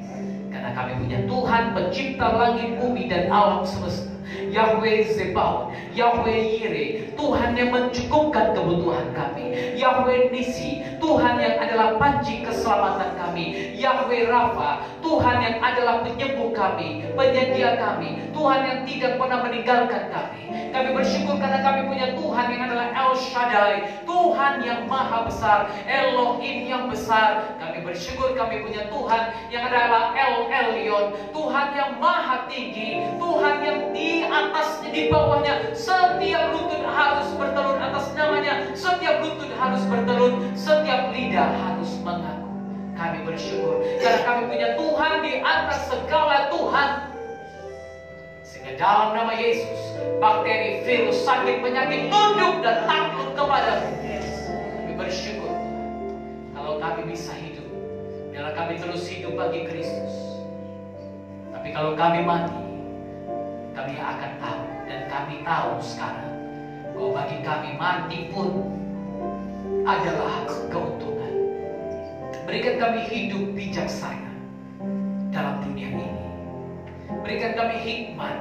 Karena kami punya Tuhan pencipta langit, bumi dan alam semesta. Yahweh Zebaot, Yahweh Yire, Tuhan yang mencukupkan kebutuhan kami. Yahweh Nisi, Tuhan yang adalah panci keselamatan kami. Yahweh Rafa, Tuhan yang adalah penyembuh kami, penyedia kami, Tuhan yang tidak pernah meninggalkan kami. Kami bersyukur karena kami punya Tuhan yang adalah El Shaddai, Tuhan yang maha besar, Elohim yang besar. Kami bersyukur kami punya Tuhan yang adalah El Elyon, Tuhan yang maha tinggi, Tuhan yang di atasnya, di bawahnya, setiap lutut harus bertelur atas namanya, setiap lutut harus bertelur, setiap lidah harus mengaku. Kami bersyukur karena kami punya Tuhan di atas segala Tuhan. Sehingga dalam nama Yesus, bakteri, virus, sakit, penyakit tunduk dan takluk kepadamu. Kami bersyukur kalau kami bisa hidup, biarlah kami terus hidup bagi Kristus. Tapi kalau kami mati, kami akan tahu, dan kami tahu sekarang bahwa bagi kami mati pun adalah keuntungan. Berikan kami hidup bijaksana dalam dunia ini. Berikan kami hikmat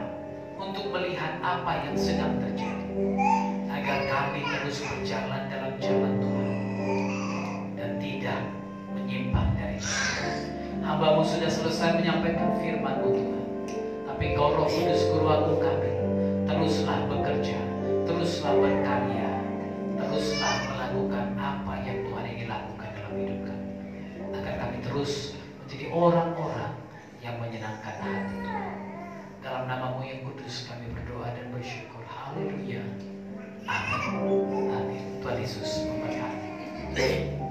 untuk melihat apa yang sedang terjadi, agar kami terus berjalan dalam jalan Tuhan dan tidak menyimpang dari Tuhan. Hamba-Mu sudah selesai menyampaikan firman-Mu Tuhan. Tapi Kau Roh Kudus Guru Agung kami, teruslah bekerja, teruslah berkarya, teruslah melakukan apa yang Tuhan ingin lakukan dalam hidup kami, agar kami terus menjadi orang-orang yang menyenangkan hati Tuhan. Dalam nama-Mu yang kudus kami berdoa dan bersyukur. Haleluya. Amin. Amin. Tuhan Yesus memberkati.